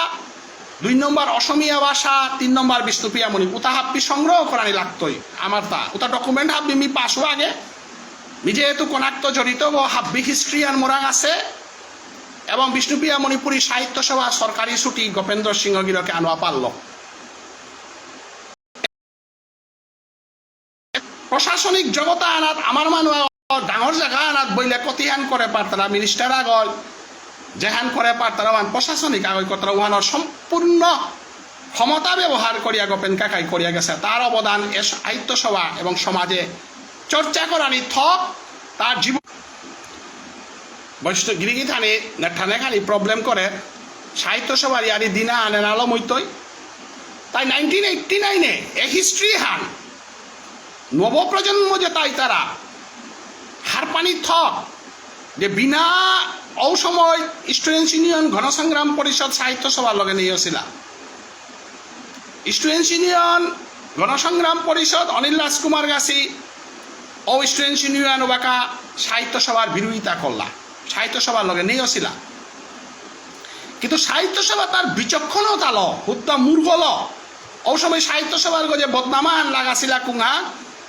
2 নম্বর অসমিয়া ভাষা 3 নম্বর বিষ্ণুপ্রিয়া মণিপুর উতা হাব্বি সংগ্রহ করানি লাগতই আমার তা উতা ডকুমেন্ট হাব্বি মি পাসো আগে মি যেহেতু কোনাক্ত জড়িত হাব্বি হিস্ট্রি আর মোরাং আছে এবং বিষ্ণুপ্রিয়া মণিপুরী সাহিত্য সভা সরকারি ছুটি গোপেন্দ্র সিংহগিরকে আনোয়া পারল প্রশাসনিক জগতা আনাত আমার মানুষ ডাঙর জায়গা আনাত বইলে কতিহান করে পারতারা মিনিস্টার আগল যেহান করে পারতারা প্রশাসনিক আগল কতরা উহানোর সম্পূর্ণ ক্ষমতা ব্যবহার করিয়া গোপেন কাকাই করিয়া গেছে তার অবদান এ সাহিত্য সভা এবং সমাজে চর্চা করানি থক তার জীবন বৈষ্ণব গিরিগি থানি নেঠানে খালি প্রবলেম করে সাহিত্য সভার ইয়ারি দিনা আনেন আলম হইতই তাই 1989 এ হিস্ট্রি হান নবপ্রজন্ম যে তাই তারা হারপানি থক যে বিনা অসময় স্টুডেন্টস ইউনিয়ন গণসংগ্রাম পরিষদ সাহিত্য সভার লগে নিয়েছিল স্টুডেন্টস ইউনিয়ন গণসংগ্রাম পরিষদ অনিল রাজকুমার গাছি ও স্টুডেন্টস ইউনিয়ন ওবাকা সাহিত্য সভার বিরোধিতা করলা সাহিত্য সভার লগে নিয়েছিল কিন্তু সাহিত্য সভা তার বিচক্ষণতা ল হুদ্দা মূর্গল ও সময় সাহিত্য সভার গজে বদনামান লাগাছিলা কুঙা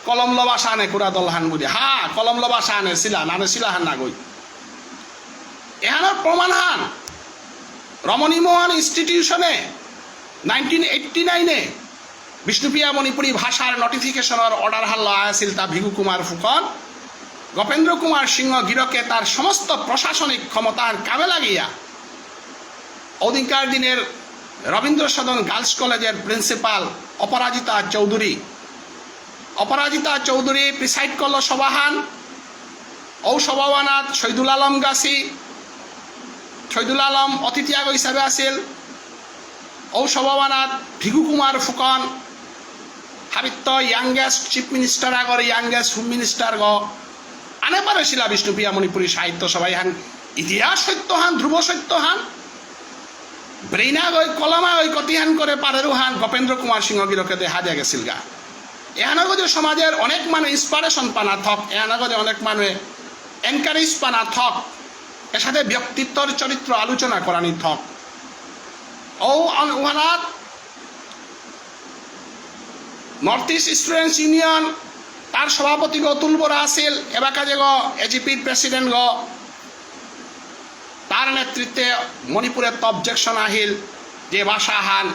কলম লবা সানে কুড়া দলহান বুঝি হা কলম লবা সানে ছিলা নানে ছিলা হান না গই এহানোর প্রমাণ হান রমণীমোহন ইনস্টিটিউশনে 1989 বিষ্ণুপ্রিয়া মণিপুরী ভাষার নোটিফিকেশনের অর্ডার হাল আছিল তা ভিগু কুমার ফুকন গোপেন্দ্র কুমার সিংহ গিরকে তার সমস্ত প্রশাসনিক ক্ষমতার কামে লাগিয়া অধিকার দিনের রবীন্দ্র সদন গার্লস কলেজের প্রিন্সিপাল অপরাজিতা চৌধুরী প্রিসাইড করল সভাহান ও সভাবানাত শহীদুল আলম গাছি শহীদুল আলম অতিথিয়াগ হিসাবে আছিল ও সভাবানাত ভিগু কুমার ফুকন হাবিত্য ইয়াংগেস্ট চিফ মিনিস্টার আগর ইয়াংগেস্ট হোম মিনিস্টার আনে পারেছিল বিষ্ণুপ্রিয়া মণিপুরী সাহিত্য সভায় হান ইতিহাস সত্য হান ধ্রুব সত্য হান ব্রেইনা গই কলমা গই কতিহান করে পারেরু হান গোপেন্দ্র কুমার সিংহগিরকে দেখা দিয়া গেছিল গা এহানা গজে সমাজের অনেক মানুষ ইন্সপারেশন পানা থক এহানা গজে অনেক মানুষ এনকারেজ পানা থক এর সাথে ব্যক্তিত্বর চরিত্র আলোচনা করানি থক ও উহানাত নর্থ ইস্ট স্টুডেন্টস ইউনিয়ন তার সভাপতি অতুল বরা আছিল এবাকা যে এজিপির প্রেসিডেন্ট তার নেতৃত্বে মণিপুরের তো অবজেকশন আহিল যে ভাষা হান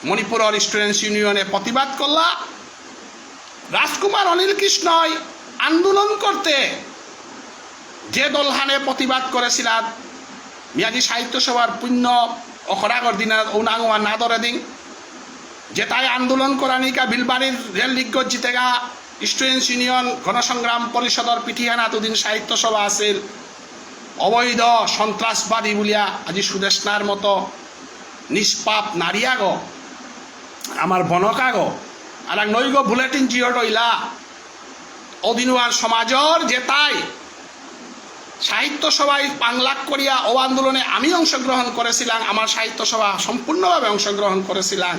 মণিপুরের স্টুডেন্টস ইউনিয়নে প্রতিবাদ করলা রাজকুমার অনিল কৃষ্ণই আন্দোলন করতে যে দলহানে প্রতিবাদ করেছিল মিয়াজি সাহিত্য সভার পুণ্য অখরাগর দিন ঔনাঙ্গা না ধরে দিন যে তাই আন্দোলন করানিকা বিলবাড়ির রেল লিগ্গত জিতেগা স্টুডেন্টস ইউনিয়ন গণসংগ্রাম পরিষদর পিঠিহানা দুদিন সাহিত্য সভা আছিল অবৈধ সন্ত্রাসবাদী বলিয়া আজি সুদেশনার মতো নিষ্পাপ নারীয়াগ আমার বনকাগ আর এক নৈগ বুলেটিন জিও রইলা অদিনুয়ার সমাজর যে তাই সাহিত্য সভায় পাংলাক করিয়া ও আন্দোলনে আমি অংশগ্রহণ করেছিলাম আমার সাহিত্য সভা সম্পূর্ণভাবে অংশগ্রহণ করেছিলাম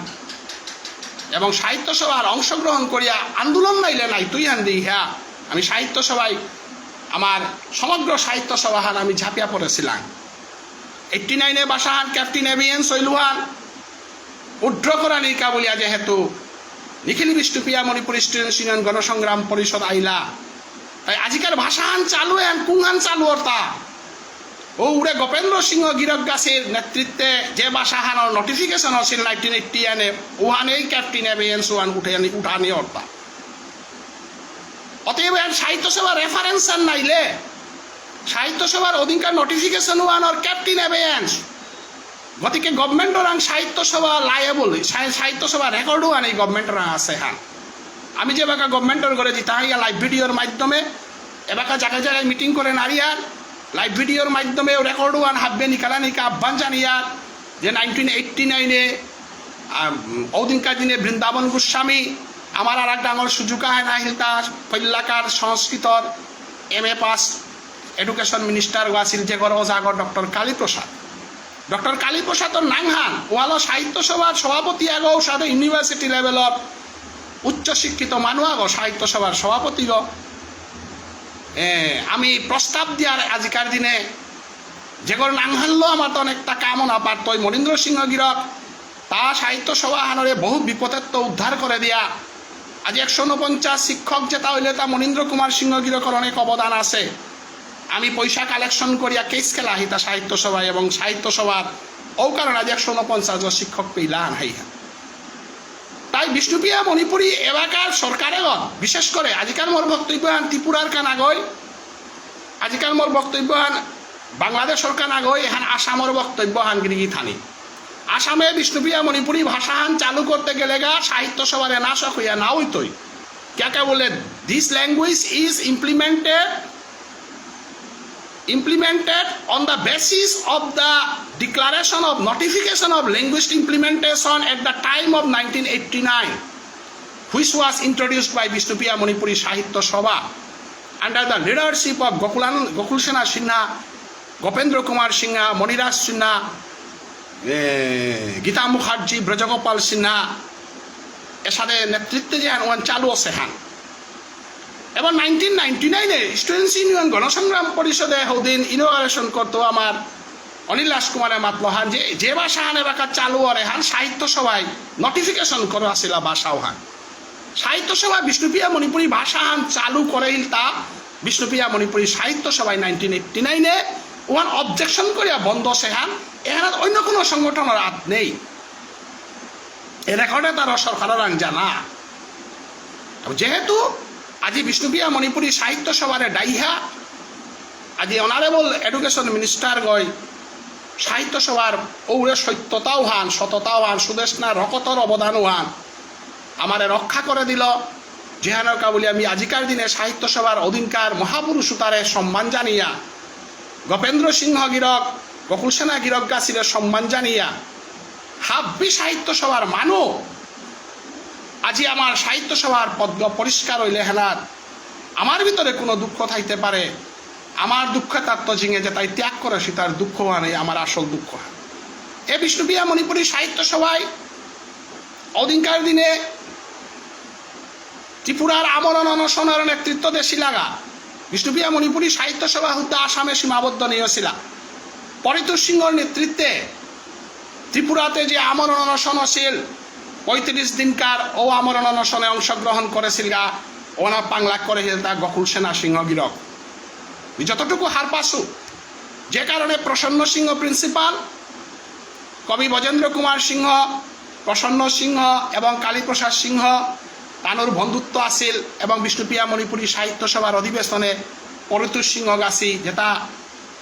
এবং সাহিত্য সভার অংশগ্রহণ করিয়া আন্দোলন নাইলে নাই তুই হান দিই হ্যাঁ আমি সাহিত্য সভায় আমার সমগ্র সাহিত্য সভাহান আমি ঝাঁপিয়া পড়েছিলাম 89 বাসাহান ক্যাপ্টেন এভিএন শৈলুহান উড্র করা নিকা বলিয়া যেহেতু নিখিল বিষ্ণুপ্রিয়া মণিপুর স্টুডেন্টস ইউনিয়ন গণসংগ্রাম পরিষদ আইলা তাই আজিকার ভাষাহান চালু এন কুংহান চালু অর্তা ও উড়ে গোপেন্দ্র সিংহ গিরক গাছের নেতৃত্বে যে বাসাহানোর নোটিফিকেশন হয়েছিল 1980 ওহানেই ক্যাপ্টেন এভিয়েন্স ওয়ান উঠানি অর্থা অতএব সাহিত্য সভা রেফারেন্স নাইলে সাহিত্য সভার অধিকার নোটিফিকেশন ওয়ান আর ক্যাপ্টেন এভিয়েন্স গতিকে গভর্নমেন্টর সাহিত্য সভা লায়েবল সাহিত্য সভা রেকর্ডও আন এই গভর্নমেন্টর আছে হ্যাঁ আমি যে এবার গভর্নমেন্টর করে দিই তাই লাইভ ভিডিওর মাধ্যমে এবার জায়গায় জায়গায় মিটিং করে নারিয়ার লাইভ ভিডিওর মাধ্যমে রেকর্ড ওয়ান হাববে নিকালানিকা আহ্বান জানিয়ার যে 1989 ওদিনকার দিনে বৃন্দাবন গোস্বামী আমার আর এক ডাঙর সুযোগ হয় না হিলতা পল্লাকার সংস্কৃতর MA পাস এডুকেশন মিনিস্টার আছিল যে গর অজাগর ডক্টর কালীপ্রসাদর নাংহান ওয়ালো সাহিত্য সভার সভাপতি আগো সাথে ইউনিভার্সিটি লেভেলত উচ্চশিক্ষিত মানুষ আগো সাহিত্য সভার সভাপতি গো আমি প্রস্তাব দিয়ার আজিকার দিনে যেগর নাংহানলো আমার তো অনেকটা কামনা পারত মনীন্দ্র সিংহ গিরক তা সাহিত্য সভা হানরে বহু বিপদের তো উদ্ধার করে দিয়া আজ 149 শিক্ষক যেটা হইলে তা মনীন্দ্র কুমার সিংহ গিরকর অনেক অবদান আছে আমি পয়সা কালেকশন করিয়া কেস খেলা হিতা সাহিত্য সভায় এবং সাহিত্য সভার ও কারণ আজ 149 শিক্ষক পেইলান হাইহা তাই বিষ্ণুপ্রিয়া মণিপুরী এলাকার সরকারে বিশেষ করে আজিকার মোর বক্তব্য হান ত্রিপুরার কান আগই আজিকার মোর বক্তব্য হান বাংলাদেশ সরকার আগই এখান আসামর বক্তব্য হান গিরিগি থানি আসামে বিষ্ণুপ্রিয়া মণিপুরী ভাষা হান চালু করতে গেলে গা সাহিত্য সভার নাশক হইয়া না হইতই কে বলে this language is implemented on the basis of the declaration of notification of linguistic implementation at the time of 1989 which was introduced by Vishnupriya Manipuri Sahitya Sabha under the leadership of Gokulsena Sinha, Gopendra Kumar Sinha, Moniraj Sinha, Gita Mukherjee, Brajagopal Sinha এর সাথে নেতৃত্বে যে আনওয়ান চালু আছে হ্যাঁ এবং 1999 স্টুডেন্টস ইউনিয়ন গণসংগ্রাম পরিষদে হদিন ইনোগ্রেশন করতো আমার অনিল রাজকুমারের মাতলহান যে ভাষা হান এবার চালু করে হান সাহিত্য সভায় নোটিফিকেশন করা আসিল ভাষাও হান সাহিত্য সভায় বিষ্ণুপ্রিয়া মণিপুরী ভাষা হান চালু করে তা বিষ্ণুপ্রিয়া মণিপুরী সাহিত্য সভায় 1989 ওয়ান অবজেকশন করিয়া বন্ধ সে হান এখানে অন্য কোনো সংগঠনের হাত নেই এ রেকর্ডে তার সরকারের জানা যেহেতু আজি বিষ্ণুপ্রিয়া মণিপুরী সাহিত্য সভারে ডাইহা আজি অনারেবল এডুকেশন মিনিস্টার গই সাহিত্য সভার ঔরে সত্যতাও হান সততাও হান সুদেশনা রকতর অবদানও হান আমারে রক্ষা করে দিল যেহানকা বলি আমি আজিকার দিনে সাহিত্য সভার অধিকার মহাপুরুষ তারে সম্মান জানিয়া গোপেন্দ্র সিংহ গিরক গোকুলসেনা গিরক গাছিরে সম্মান জানিয়া হাব্বি সাহিত্য সভার মানুষ আজি আমার সাহিত্য সভার পদ্ম পরিষ্কার হইলে হেলার আমার ভিতরে কোনো দুঃখ থাকতে পারে আমার দুঃখ তাত্ত্ব জিঙে যে তাই ত্যাগ করে সে তার দুঃখ মানে আমার আসল দুঃখ এ বিষ্ণুপ্রিয়া মণিপুরী সাহিত্য সভায় অধিকার দিনে ত্রিপুরার আমরণ অনশনের নেতৃত্ব দেশি লাগা বিষ্ণুপ্রিয়া মণিপুরী সাহিত্য সভা হতে আসামে সীমাবদ্ধ নিয়েছিল পরিতোষ সিংহর নেতৃত্বে ত্রিপুরাতে যে আমরণ অনশন ছিল 35 দিনকার ও আমরণ অনশনে অংশগ্রহণ করেছিল গা ওনা পাংলাক করে তা গোকুলসেনা সিংহ গিরক যতটুকু হার পাসু যে কারণে প্রসন্ন সিংহ প্রিন্সিপাল কবি বজেন্দ্র কুমার সিংহ প্রসন্ন সিংহ এবং কালীপ্রসাদ সিংহ তানুর বন্ধুত্ব আছিল এবং বিষ্ণুপ্রিয়া মণিপুরী সাহিত্য সভার অধিবেশনে পরিতোষ সিংহ গাছি যেটা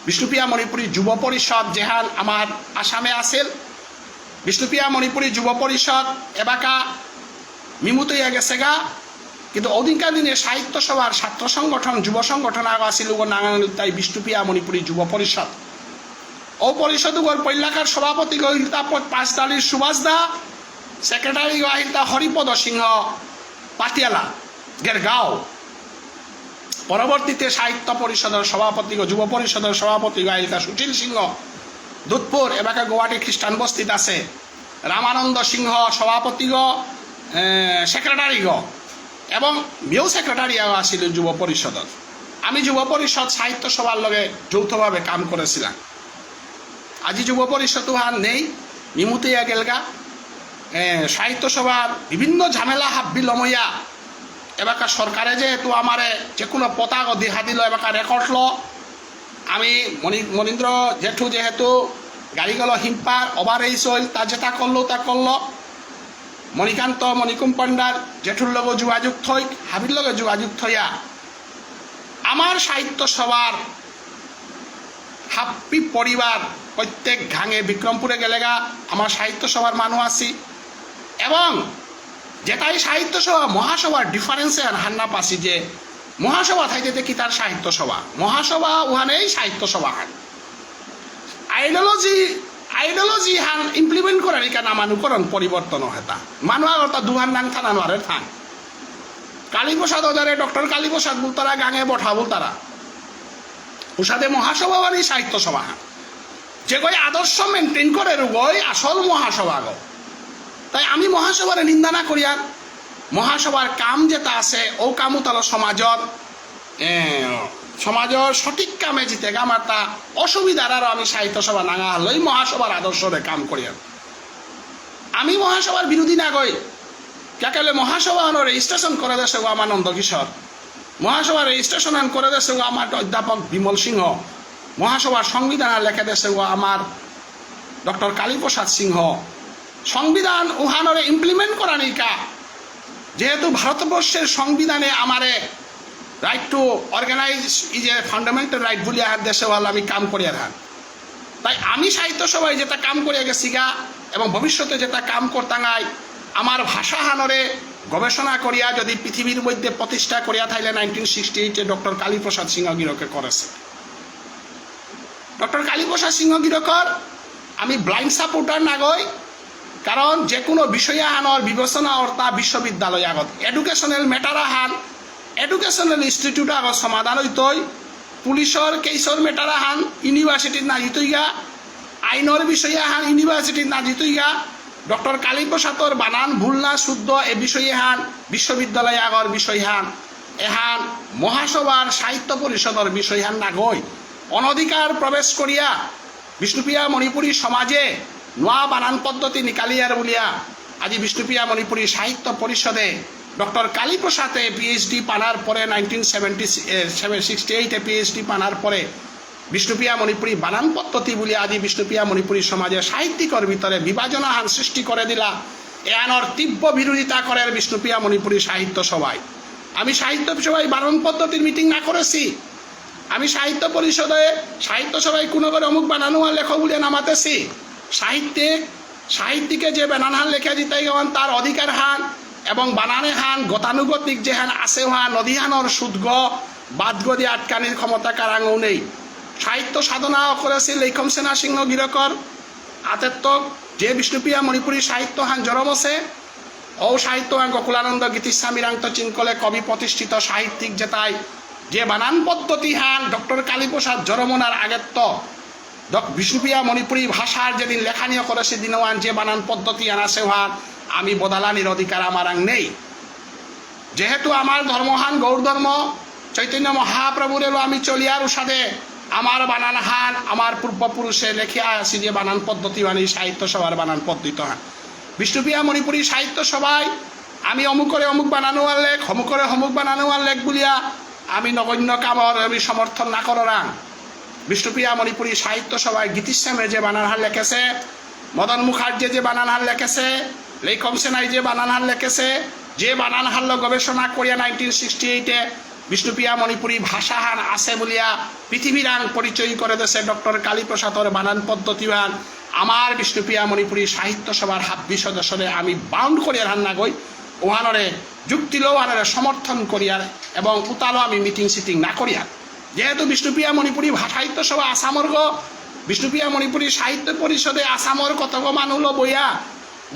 বিষ্ণুপ্রিয়া মণিপুরী যুব পরিষদ যেহান আমার আসামে আছিল বিষ্ণুপ্রিয়া মণিপুরী যুব পরিষদ এবাকা মিমুত হইয়া গেছে গা কিন্তু অধিকার দিনে সাহিত্য সভার ছাত্র সংগঠন যুব সংগঠন আগ আছিল নাঙানিল তাই বিষ্ণুপ্রিয়া মণিপুরী যুব পরিষদ ও পরিষদ পল্লাকার সভাপতি গহিলতা পাঁচদালির সুভাষ দা সেক্রেটারি গহিলতা হরিপদ সিংহ পাতিয়ালা গেরগাঁও পরবর্তীতে সাহিত্য পরিষদের সভাপতি যুব পরিষদের সভাপতি গহিলতা সুশীল সিংহ দুধপুর এবাকে গুয়াহাটি খ্রিস্টান বস্তিত আছে রামানন্দ সিংহ সভাপতি সেক্রেটারি এবং মেয়েও সেক্রেটারি আছিল যুব পরিষদত আমি যুব পরিষদ সাহিত্য সভার লগে যৌথভাবে কাম করেছিলাম আজি যুব পরিষদ হান নেই নিমুতেয়া গেলগা সাহিত্য সভার বিভিন্ন ঝামেলা হাব্বি লমইয়া এবাকা সরকারে যেহেতু আমারে যে কোনো পতাকা দেখা দিল এবাকা রেকর্ড ল আমি মনীন্দ্র জেঠু যেহেতু গাড়ি গেল হিম্পার ওভার এই চল তা যেটা করলো তা করলো মণিকান্ত মণিকুম পণ্ডার জেঠুর লগে যোগাযোগ থই হাবির লগে যোগাযোগ থইয়া আমার সাহিত্য সভার হাপ্পি পরিবার প্রত্যেক ঘাঙে বিক্রমপুরে গেলেগা আমার সাহিত্য সভার মানুষ আছি এবং যেটাই সাহিত্য সভা মহাসভার ডিফারেন্সে হান্না পাচ্ছি যে মহাসভা থাইতে দেখি তার সাহিত্য সভা মহাসভা ওখানেই সাহিত্য সভা হান আইডিওলজি হান ইমপ্লিমেন্ট করার এখানে মানুকরণ পরিবর্তন হেতা মানুষ আগর তা দুহান নাং থানা নোয়ারে থান কালীপ্রসাদ ওদারে ডক্টর কালীপ্রসাদ বুলতারা গাঙে বঠা বুলতারা উষাদে মহাসভা মানে সাহিত্য সভা হান যে গই আদর্শ মেনটেন করে রুগই আসল মহাসভা গো তাই আমি মহাসভার নিন্দা না করিয়ার মহাসভার কাম যেটা আছে ও কামও তাহলে সমাজের সঠিক কামে জিতে আমার তা অসুবিধার আরও আমি সাহিত্য সভা নাঙা হলই মহাসভার আদর্শরে কাম করিয়ার আমি মহাসভার বিরোধী না গই কেলে মহাসভা রেজিস্ট্রেশন করে দেশে আমার নন্দকিশোর মহাসভার রেজিস্ট্রেশন করে দেশে আমার অধ্যাপক বিমল সিংহ মহাসভার সংবিধান লেখে দেশে আমার ডক্টর কালীপ্রসাদ সিংহ সংবিধান উহানরে ইমপ্লিমেন্ট করা নিকা যেহেতু ভারতবর্ষের সংবিধানে আমারে right to organize is a fundamental right বলিয়া হাত দেশে হল আমি কাম করিয়ার হান তাই আমি সাহিত্য সভায় যেটা কাম করিয়া গেছি গা এবং ভবিষ্যতে যেটা কাম করতাঙাই আমার ভাষা হানরে গবেষণা করিয়া যদি পৃথিবীর মধ্যে প্রতিষ্ঠা করিয়া থাইলে 1968 ডক্টর কালীপ্রসাদ সিংহ গিরকে করেছে ডক্টর কালীপ্রসাদ সিংহ গিরকর আমি ব্লাইন্ড সাপোর্টার না গই কারণ যে কোনো বিষয় হানর বিবেচনা অর্থা বিশ্ববিদ্যালয় আগত এডুকেশনাল ম্যাটার হান এডুকেশনাল ইনস্টিটিউট আগত সমাধান হইতই পুলিশর কেসর ম্যাটার হান ইউনিভার্সিটির না জিতইগা আইনর বিষয়ে হান ইউনিভার্সিটির না জিতইগা ডক্টর কালীপ্রসাদর বানান ভুল না শুদ্ধ এ বিষয়ে হান বিশ্ববিদ্যালয় আগর বিষয় হান এহান মহাসভার সাহিত্য পরিষদর বিষয় হান না গই অনধিকার প্রবেশ করিয়া বিষ্ণুপ্রিয়া মণিপুরী সমাজে নোয়া বানান পদ্ধতি নিকালিয়ার বলিয়া আজি বিষ্ণুপ্রিয়া মণিপুরী সাহিত্য পরিষদে ডক্টর কালীপ্রসাদে পিএইচডি পানার পরে 1968 পিএইচডি পানার পরে বিষ্ণুপ্রিয়া মণিপুরী বানান পদ্ধতি বলিয়া আজি বিষ্ণুপ্রিয়া মণিপুরী সমাজে সাহিত্যিকর ভিতরে বিভাজনা হান সৃষ্টি করে দিলা এয়ানর তীব্র বিরোধিতা করে বিষ্ণুপ্রিয়া মণিপুরী সাহিত্য সভায় আমি সাহিত্য সভায় বানান পদ্ধতির মিটিং না করেছি আমি সাহিত্য পরিষদে সাহিত্য সভায় কোনো করে অমুক বানানো আর লেখক বলিয়া নামাতেছি সাহিত্যিকে যে বানান হান লেখা জিতে গেন তার অধিকার হান এবং বানানে হান গতানুগতিক যে হান আছে হান নদী হানর শুদ্ধ বাদগ দিয়ে আটকানির ক্ষমতা কারাঙও নেই সাহিত্য সাধনা করেছি লেখম সেনা সিংহ গিরকর আতেত্বক যে বিষ্ণুপ্রিয়া মণিপুরী সাহিত্য হান জরম আছে ও সাহিত্য হান গোকুলানন্দ গীতিস্বামীরান্ত চিনকলে কবি প্রতিষ্ঠিত সাহিত্যিক যেটাই যে বানান পদ্ধতি হান ডক্টর কালীপ্রসাদ জরমনার আগেত্ব বিষ্ণুপ্রিয়া মণিপুরী ভাষার যেদিন লেখানীয় করে সেদিনওয়ান যে বানান পদ্ধতি আনাছে হান আমি বদালানির অধিকার আমার নেই যেহেতু আমার ধর্মহান গৌর ধর্ম চৈতন্য মহাপ্রভুর এলো আমি চলিয়ার উষাদে আমার বানান হান আমার পূর্বপুরুষে লেখিয়া আসি যে বানান পদ্ধতি মানে সাহিত্য সভার বানান পদ্ধতি হান বিষ্ণুপ্রিয়া মণিপুরী সাহিত্য সভায় আমি অমুকরে অমুক বানানো আর লেখ অমুকরে অমুক বানানো আর লেখ বলিয়া আমি নগণ্য কামর আমি সমর্থন না করাং বিষ্ণুপ্রিয়া মণিপুরী সাহিত্য সভায় গীতিশ্যামে যে বানান হার লেখেছে মদন মুখার্জি যে বানান হার লেখেছে লেখম সেনাই যে বানান হার লেখেছে যে বানান হারল গবেষণা করিয়া 1968 বিষ্ণুপ্রিয়া মণিপুরী ভাষা হান আছে বলিয়া পৃথিবীর আং পরিচয় করে দেশে ডক্টর কালীপ্রসাদর বানান পদ্ধতি হান আমার বিষ্ণুপ্রিয়া মণিপুরী সাহিত্য সভার 26 সদস্যরে আমি বাউন্ড করিয়ার হান না গই ওহানরে যুক্তি লো ওহানরে সমর্থন করিয়ার এবং উতালো আমি মিটিং সিটিং না করিয়ার যেহেতু বিষ্ণুপ্রিয়া মণিপুরী সাহিত্য সভা আসামর বিষ্ণুপ্রিয়া মণিপুরী সাহিত্য পরিষদে আসামর কতক মানুষ বইয়া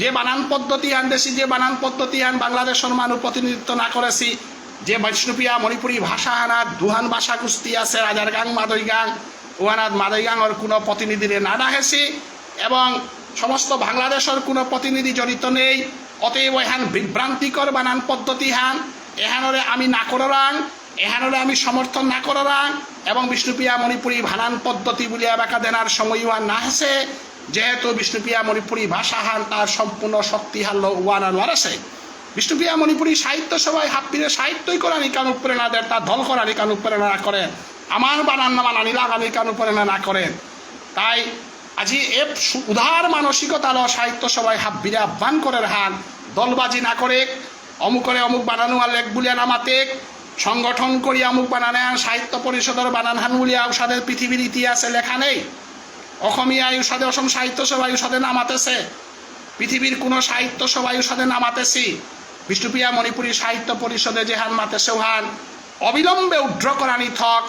যে বানান পদ্ধতি হান দেশি যে বানান পদ্ধতি হান বাংলাদেশের মানুষ প্রতিনিধিত্ব না করেছি যে বিষ্ণুপ্রিয়া মণিপুরী ভাষা হানাত দুহান ভাষা কুস্তি আছে রাজারগাং মাদৈগাং ওহানাত মাদৈগাংর কোনো প্রতিনিধিরে না ডাকেছি এবং সমস্ত বাংলাদেশের কোনো প্রতিনিধি জড়িত নেই অতএব এহান বিভ্রান্তিকর বানান পদ্ধতি হান এহানরে আমি না করাং এহানরে আমি সমর্থন না করাং এবং বিষ্ণুপ্রিয়া মণিপুরী বানান পদ্ধতি বলিয়া বাঁকা দেনার সময় না আছে যেহেতু বিষ্ণুপ্রিয়া মণিপুরী ভাষা হান তার সম্পূর্ণ শক্তি হারল ওয়ান আছে বিষ্ণুপ্রিয়া মণিপুরী সাহিত্য সভায় হাপ্পিরে সাহিত্যই কোরআনী কান উপরে না দেয়, তার দল কোরআনী কান উপরে না করেন, আমার বানান না বানানি লাগানি কান উপরে না করেন। তাই আজি এ উদার মানসিকতার সাহিত্য সভায় হাব্বিরে আহ্বান করে হান দলবাজি না করে অমুকরে অমুক বানানো আর লেখ বুলিয়া নামাতে সংগঠন করি অমুক বানানে আন সাহিত্য পরিষদের বানান হান বুলিয়া উষাদের পৃথিবীর ইতিহাসে লেখা নেই। অসমীয়া উষাদে অসম সাহিত্য সভা উষাদে নামাতেছে, পৃথিবীর কোনো সাহিত্য সভা উষাদে নামাতেছি, বিষ্ণুপ্রিয়া মণিপুরী সাহিত্য পরিষদে যে হান মাতেছে হান অবিলম্বে উড্র করানি থক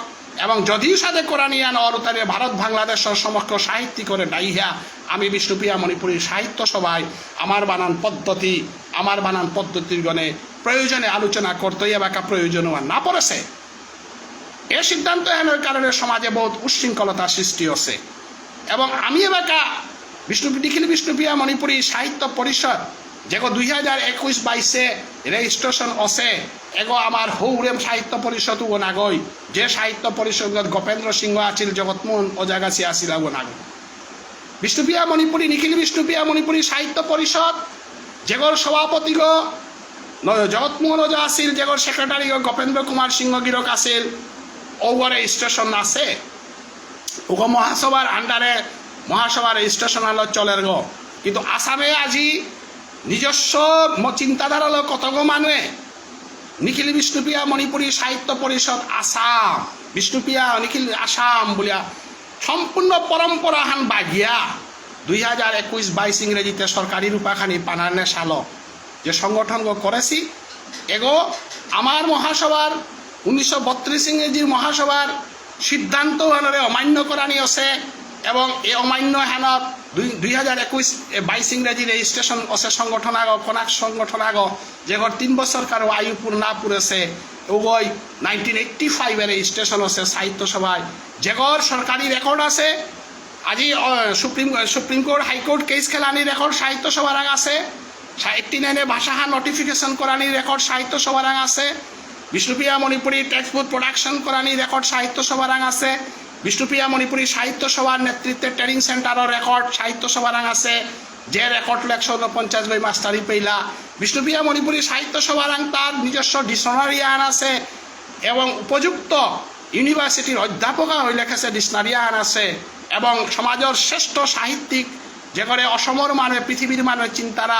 এবং যদিও সাথে কোরআনী আন অরতারে ভারত বাংলাদেশের সমগ্র সাহিত্যি করে ডাইহা আমি বিষ্ণুপ্রিয়া মণিপুরী সাহিত্য সভায় আমার বানান পদ্ধতির গণে প্রয়োজনে আলোচনা করতেই এবাকা প্রয়োজন না পড়েছে। এ সিদ্ধান্ত এনের কারণে সমাজে বহুত উচ্ছৃঙ্খলতার সৃষ্টি হচ্ছে এবং আমি এবাকা বিষ্ণুপ্রিয়া মণিপুরী সাহিত্য পরিষদ যেগো 2021-22 রেজিস্ট্রেশন আছে এগো আমার হৌরেম সাহিত্য পরিষদ ও নাগই যে সাহিত্য পরিষদ গোপেন্দ্র সিংহ আছিল জগৎমোহন অজাগাছি আছিল ও নাগই বিষ্ণুপ্রিয়া মণিপুরী বিষ্ণুপ্রিয়া মণিপুরী সাহিত্য পরিষদ যেগর সভাপতি গো জগৎমোহন ওজা আছিল যেগর সেক্রেটারি গো গোপেন্দ্র কুমার সিংহ গিরক আছিল ওগর রেজিস্ট্রেশন আছে ওগো মহাসভার আন্ডারে মহাসভার রেজিস্ট্রেশন হল চলের গো। কিন্তু আসামে আজি নিজস্ব চিন্তাধারা হলো কতগো মানুষে নিখিল বিষ্ণুপ্রিয়া মণিপুরী সাহিত্য পরিষদ আসাম বিষ্ণুপ্রিয়া নিখিল আসাম বলিয়া সম্পূর্ণ পরম্পরা হান বাগিয়া 2021-22 ইংরেজিতে সরকারি রূপাখানি পানারনে সাল যে সংগঠন করেছি এগো আমার মহাসভার 1932 ইংরেজির মহাসভার সিদ্ধান্ত হানরে অমান্য করানি আছে এবং এই অমান্য হানত 2021-22 ইংরেজি রেজিস্ট্রেশন আছে সংগঠন আগ কনাক সংগঠন আগ যে 3 বছর কারো আয়ুপুর না পুরেছে ওগই 1985 রেজিস্ট্রেশন আছে সাহিত্য সভায় যেগর সরকারি রেকর্ড আছে আজি সুপ্রিম কোর্ট হাইকোর্ট কেস খেলানি রেকর্ড সাহিত্য সভার আগ আছে 89 ভাষাহা নোটিফিকেশন করানি রেকর্ড সাহিত্য সভার আগ আছে Bishnupriya Manipuri text book production করানি রেকর্ড সাহিত্য সভার আগ আছে বিষ্ণুপ্রিয়া মণিপুরী সাহিত্য সভার নেতৃত্বে ট্রেনিং সেন্টারের রেকর্ড সাহিত্য সভার আছে যে রেকর্ড 149 লই মাস্টারি পেইলা বিষ্ণুপ্রিয়া মণিপুরী সাহিত্য সভার তার নিজস্ব ডিকশনারি আন আছে এবং উপযুক্ত ইউনিভার্সিটির অধ্যাপকা হয়ে লেখেছে ডিকশনারি আন আছে এবং সমাজের শ্রেষ্ঠ সাহিত্যিক যে করে অসমর মানে পৃথিবীর মানে চিন্তারা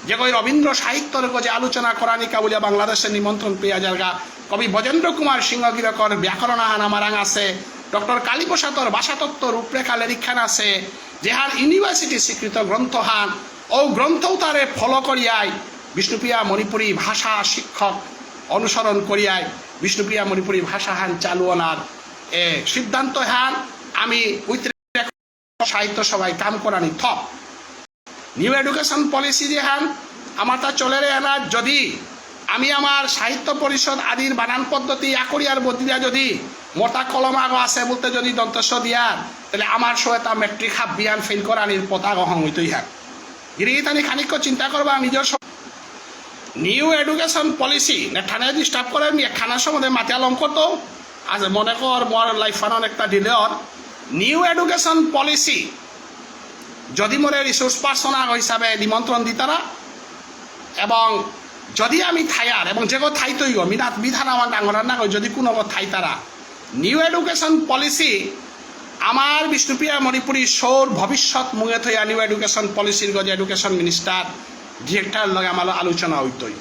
যে করে রবীন্দ্র সাহিত্যর যে আলোচনা করানিকা বলিয়া বাংলাদেশের নিমন্ত্রণ পেয়া জায়গা কবি বজেন্দ্র কুমার সিংহ গিরকর ব্যাকরণ আহান আমার আছে ডক্টর কালীপ্রসাদর ভাষাতত্ত্ব রূপরেখা লেরিখান আছে যেহার ইউনিভার্সিটি স্বীকৃত গ্রন্থহান ও গ্রন্থও তারে ফলো করিয়ায় বিষ্ণুপ্রিয়া মণিপুরী ভাষা শিক্ষক অনুসরণ করিয়ায় বিষ্ণুপ্রিয়া মণিপুরী ভাষাহান চালু আনার সিদ্ধান্ত হান আমি সাহিত্য সভায় কাম করানি থপ নিউ এডুকেশন পলিসি যে হান আমার তা চলে আনার যদি আমি আমার সাহিত্য পরিষদ আদির বানান পদ্ধতি আকরিয়ার বদলিয়া যদি মোটা কলম আগ আছে বলতে যদি দন্তস্ব দিয়ার তাহলে আমার সহ এটা মেট্রিক হাফ বিয়ান ফেল করানির পতা গহং হইতই হাক গিরিতানি খানিক চিন্তা করবা নিজের নিউ এডুকেশন পলিসি নেঠানে ডিস্টার্ব করে আমি একখানার সম্বন্ধে মাতিয়ালম করতো আজ মনে কর মোর লাইফানত একটা দিলের নিউ এডুকেশন পলিসি যদি মোরে রিসোর্স পার্সন হিসাবে নিমন্ত্রণ দিতারা এবং যদি আমি থাইয়ার এবং যে ঠাই তৈরি মিনাত বিধান আমার ডাঙরার না যদি কোনো ঠাই তারা নিউ এডুকেশন পলিসি আমার বিষ্ণুপ্রিয়া মণিপুরী সৌর ভবিষ্যৎ মুগে থইয়া নিউ এডুকেশন পলিসির গজ এডুকেশন মিনিস্টার ডিরেক্টর লগে আমার আলোচনা হইতই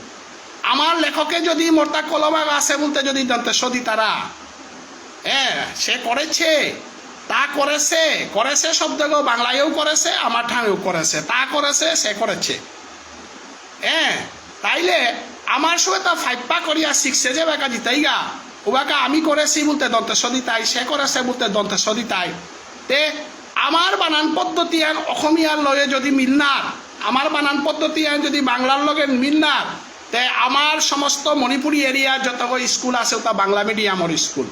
আমার লেখকে যদি মোরতা কলমাগ আছে বলতে যদি সদি তারা সে করেছে তা করেছে শব্দ বাংলায়ও করেছে আমার ঠাঁয়েও করেছে তা করেছে সে করেছে তাইলে আমার সঙ্গে তা ফাইপা করিয়া শিখছে যে বাকা দিতাইগা ওবাকা আমি করেছি বলতে দন্তেশ্বরী তাই সে করেছে বলতে দন্তেশ্বরী তাই তে আমার বানান পদ্ধতি আন অসমীয়ার লগে যদি মিলনার আমার বানান পদ্ধতি আন যদি বাংলার লগে মিলনার তে আমার সমস্ত মণিপুরী এরিয়া যত স্কুল আছে ওটা বাংলা মিডিয়ামর স্কুল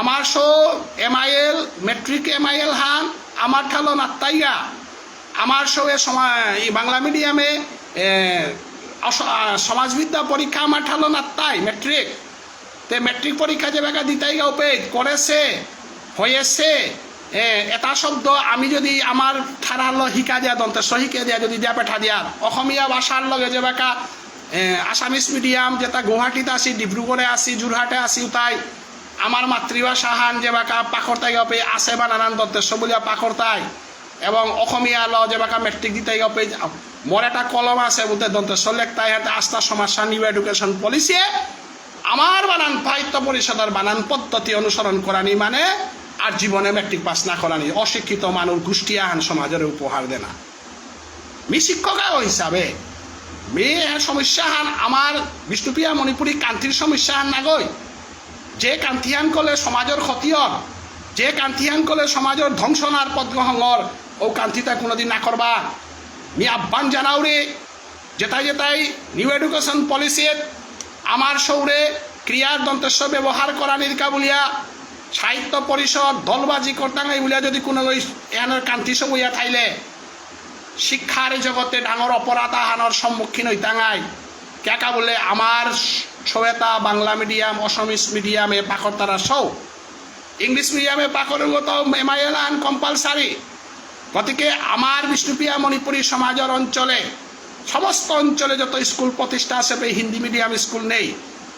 আমার MIL মেট্রিক MIL হান আমার ঠালো নাত্তাইগা আমার সঙ্গে বাংলা মিডিয়ামে সমাজবিদ্যা পরীক্ষা আমার ঠালো নাত্তাই মেট্রিক তে মেট্রিক পরীক্ষা যে বেকা দিতাই গাওপে করেছে হয়েছে এটা শব্দ আমি যদি আমার ঠারার শিকা দিয়া দন্তে সহিকে দিয়া যদি দিয়া পেঠা দিয়ার অসমীয়া ভাষার লগে যে বেকা আসামিস মিডিয়াম যেটা গুৱাহাটীতে আছি ডিব্ৰুগড়ে আছি যোৰহাটে আছি তাই আমার মাতৃভাষা হান যেবাকা পাখরতাই গপে আছে বা নানান দত্তেশ্ব বলিয়া পাখরতাই এবং অসমীয়া ল যেবাকা মেট্রিক দিতাই গপে মোর একটা কলম আছে বলতে দন্তেশ্ব লেখতাই হাতে আস্থা সমস্যা নিউ এডুকেশন পলিসিয়ে আমার বানান সাহিত্য পরিষদের বানান পদ্ধতি অনুসরণ করানি মানে আর জীবনে মেট্রিক পাস না করানি অশিক্ষিত মানুষ গোষ্ঠী আহান সমাজের উপহার দেনা মি শিক্ষক হিসাবে মেয়ে সমস্যা হান আমার বিষ্ণুপ্রিয়া মণিপুরী কান্তির সমস্যা হান নাগৈ যে কান্তিহান কলে সমাজের ক্ষতিয়র যে কান্তিহান কলে সমাজের ধ্বংসনার পদ্মহঙ্গর ও কান্তিটা কোনোদিন না করবা মি আহ্বান জানাওরে যেটাই যেটাই নিউ এডুকেশন পলিসির আমার সৌরে ক্রিয়ার দন্তেশ্ব ব্যবহার করা নির্কা বলিয়া সাহিত্য পরিষদ দলবাজি করতাঙ্গাই বলিয়া যদি কোনো এহানোর কান্তি সবইয়া থাইলে শিক্ষার জগতে ডাঙর অপরাধ আহানোর সম্মুখীন হইতাঙ্গাই কেকা বলে আমার ছয়েতা বাংলা মিডিয়াম অসমিস মিডিয়ামে পাখর তারা সৌ ইংলিশ মিডিয়ামে পাখরগত MIL আন কম্পালসারি গতিকে আমার বিষ্ণুপ্রিয়া মণিপুরী সমাজের অঞ্চলে সমস্ত অঞ্চলে যত স্কুল প্রতিষ্ঠা আছে হিন্দি মিডিয়াম স্কুল নেই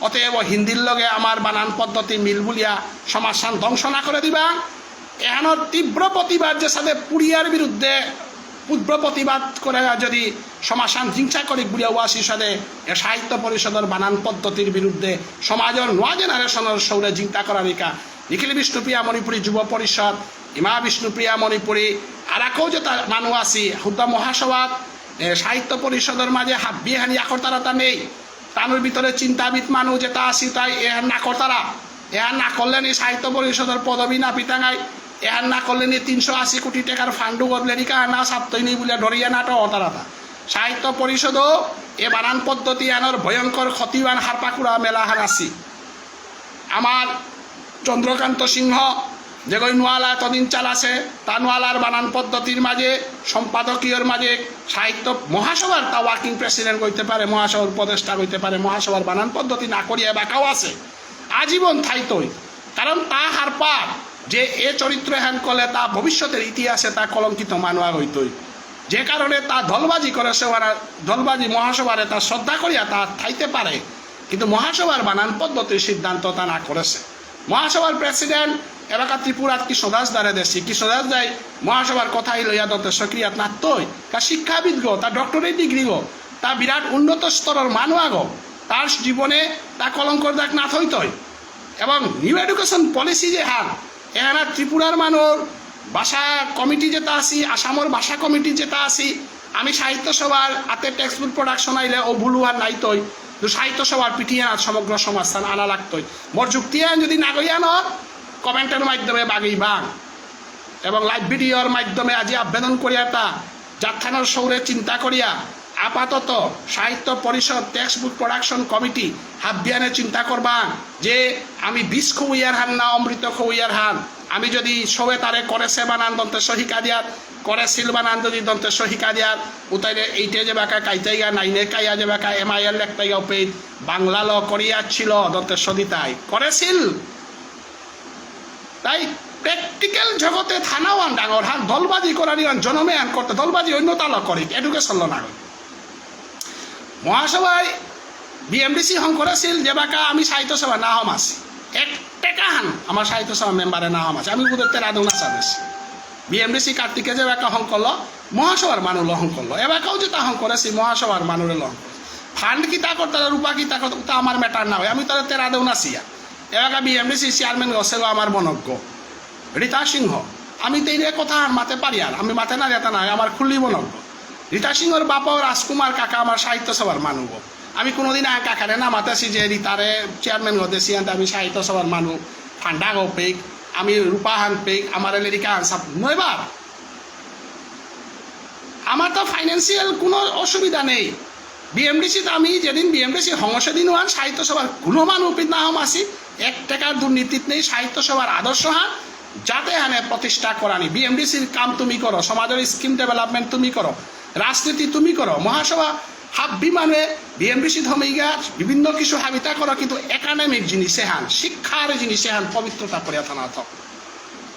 অতএব হিন্দির লগে আমার বানান পদ্ধতি মিল বলিয়া সমাজসান ধ্বংস না করে দিবা এহানোর তীব্র প্রতিবাদ যে সাথে পুরিয়ার বিরুদ্ধে উগ্র প্রতিবাদ করে যদি সমাসান হিংসা করি বুড়িয়া ওয়াসি সাথে সাহিত্য পরিষদের বানান পদ্ধতির বিরুদ্ধে সমাজের নয়া জেনারেশনের সৌরে চিন্তা করা নিকা নিখিল বিষ্ণুপ্রিয়া মণিপুরী যুব পরিষদ ইমা বিষ্ণুপ্রিয়া মণিপুরী আর একও যে মানুষ আছি হুদ্দা মহাসভাত সাহিত্য পরিষদের মাঝে হাব্বি হানি আকরতারাতা নেই তানোর ভিতরে চিন্তাবিদ মানুষ যেটা আছি তাই এহার নাকরতারা এহার না করলেন এই সাহিত্য পরিষদের পদবী না পিতাঙ্গাই এহার না করলেন 380 কোটি টাকার ফান্ডু করলেন না সাপ্তই নেই বলে ডরিয়া নাটো অতারাতা সাহিত্য পরিষদও এ বানান পদ্ধতি আনার ভয়ঙ্কর ক্ষতিবান হারপাকুড়া মেলাহান আছি আমার চন্দ্রকান্ত সিংহ যেগই নোয়ালা এতদিন চালাছে তা নোয়ালার বানান পদ্ধতির মাঝে সম্পাদকীয়র মাঝে সাহিত্য মহাসভার তা ওয়ার্কিং প্রেসিডেন্ট হইতে পারে মহাসভার উপদেষ্টা হইতে পারে মহাসভার বানান পদ্ধতি না করিয়া বাঁকাও আছে আজীবন থাইতই কারণ তা হারপা যে এ চরিত্র হ্যান করলে তা ভবিষ্যতের ইতিহাসে তা কলঙ্কিত মানোয়া হইতই যে কারণে তা দলবাজি করে দলবাজি মহাসভারে তা শ্রদ্ধা করিয়া তা থাইতে পারে কিন্তু মহাসভার বানান পদ্ধতির সিদ্ধান্ত তা না করেছে মহাসভার প্রেসিডেন্ট এলাকা ত্রিপুরাত কৃষ্ণদাস দ্বারে দেশি কৃষ্ণদাস যাই মহাসভার কথাই লইয়া দত্ত সক্রিয়াত নাতই তা শিক্ষাবিদ গো তা ডক্টরেট ডিগ্রি গো তা বিরাট উন্নত স্তরের মানুয়া গো তার জীবনে তা কলঙ্কর দাগ না থইতই এবং নিউ এডুকেশন পলিসি যে হার এখানে ত্রিপুরার মানুষ ভাষা কমিটি যেটা আছি আসামের ভাষা কমিটি যেটা আছি আমি সাহিত্য সভার হাতে টেক্সট বুক প্রোডাকশন আইলে ও ভুলু আর নাইতই সাহিত্য সভার পিটিয়ে সমগ্র সমাজস্থান আনা লাগতই মোর যুক্তিয়ান যদি নাগরিয়ান কমেন্টের মাধ্যমে বাগি বাং এবং লাইভ ভিডিওর মাধ্যমে আজি আবেদন করিয়া তা যাত্রানোর সৌরে চিন্তা করিয়া আপাতত সাহিত্য পরিষদ টেক্সট বুক প্রোডাকশন কমিটি হাবিয়ানে চিন্তা করবা যে আমি 20 খৌয়ার হান না অমৃত খৌয়ার হান আমি যদি সবে তারে করেছে বানান দন্তের সহিকা দিয়ার করেছিল বানান যদি দন্তের সহিকা দিয়ার উতাইলে এইটে যে বাঁকা কাইতাইগা নাইনে কাইয়া যে বাঁকা MIL লেখতাইগা পেয়ে বাংলা ল করিয়া ছিল দন্তের সদিতাই করেছিল তাই প্র্যাকটিক্যাল জগতে থানাওয়ান ডাঙর হান দলবাজি করানি জনমে আন করতে দলবাজি অন্যতা ল করি এডুকেশন ল না মহাসভায় BMDC হং করেছিল যে বাঁকা আমি সাহিত্য সভা না হম আছি 1 টাকা হান আমার সাহিত্য সভা মেম্বারে না হম আছে আমি বুধের রাধুনা চাবেছি BMDC কার্তিকে যে বাঁকা হং করল মহাসভার মানুষ লহং করলো এবাকাও যে তা হং করেছি মহাসভার মানুষের লহং করেছি ফান্ড কি তা করতে রূপা কি তা করতে তা আমার ম্যাটার না হয় আমি তাদের রাধুনা চিয়া এবাকা BMDC চেয়ারম্যান গছেল আমার মনজ্ঞ রীতা সিংহ আমি তো এই কথা মাতে পারি আর আমি মাতে না রেতা নাই আমার খুললি মনজ্ঞ রীতা সিংহর বাপ রাজকুমার কাকা আমার সাহিত্য সভার মানুষ আমি কোনোদিন কাকারে না মাতেছি যে রীতারে চেয়ারম্যান হতেছি আমি সাহিত্য সভার মানুষ ফান্ডা গো পেক আমি রূপা হান পেক আমার লেরিকা হান সাপ নয়বার আমার তো ফাইন্যান্সিয়াল কোনো অসুবিধা নেই BMDC আমি যেদিন BMDC হংসে দিন হান সাহিত্য সভার কোনো মানুষ না হম আসি 1 টাকার দুর্নীতিত নেই সাহিত্য সভার আদর্শ হান যাতে হানে প্রতিষ্ঠা করানি BMDCর কাম তুমি করো সমাজের স্কিম ডেভেলপমেন্ট তুমি করো রাজনীতি তুমি করো মহাসভা হাব্বি মানে BMDC ধমিগা বিভিন্ন কিছু হাবিতা করো কিন্তু একাডেমিক জিনিসে হান শিক্ষার জিনিসে হান পবিত্রতা করিয়া থানা থাক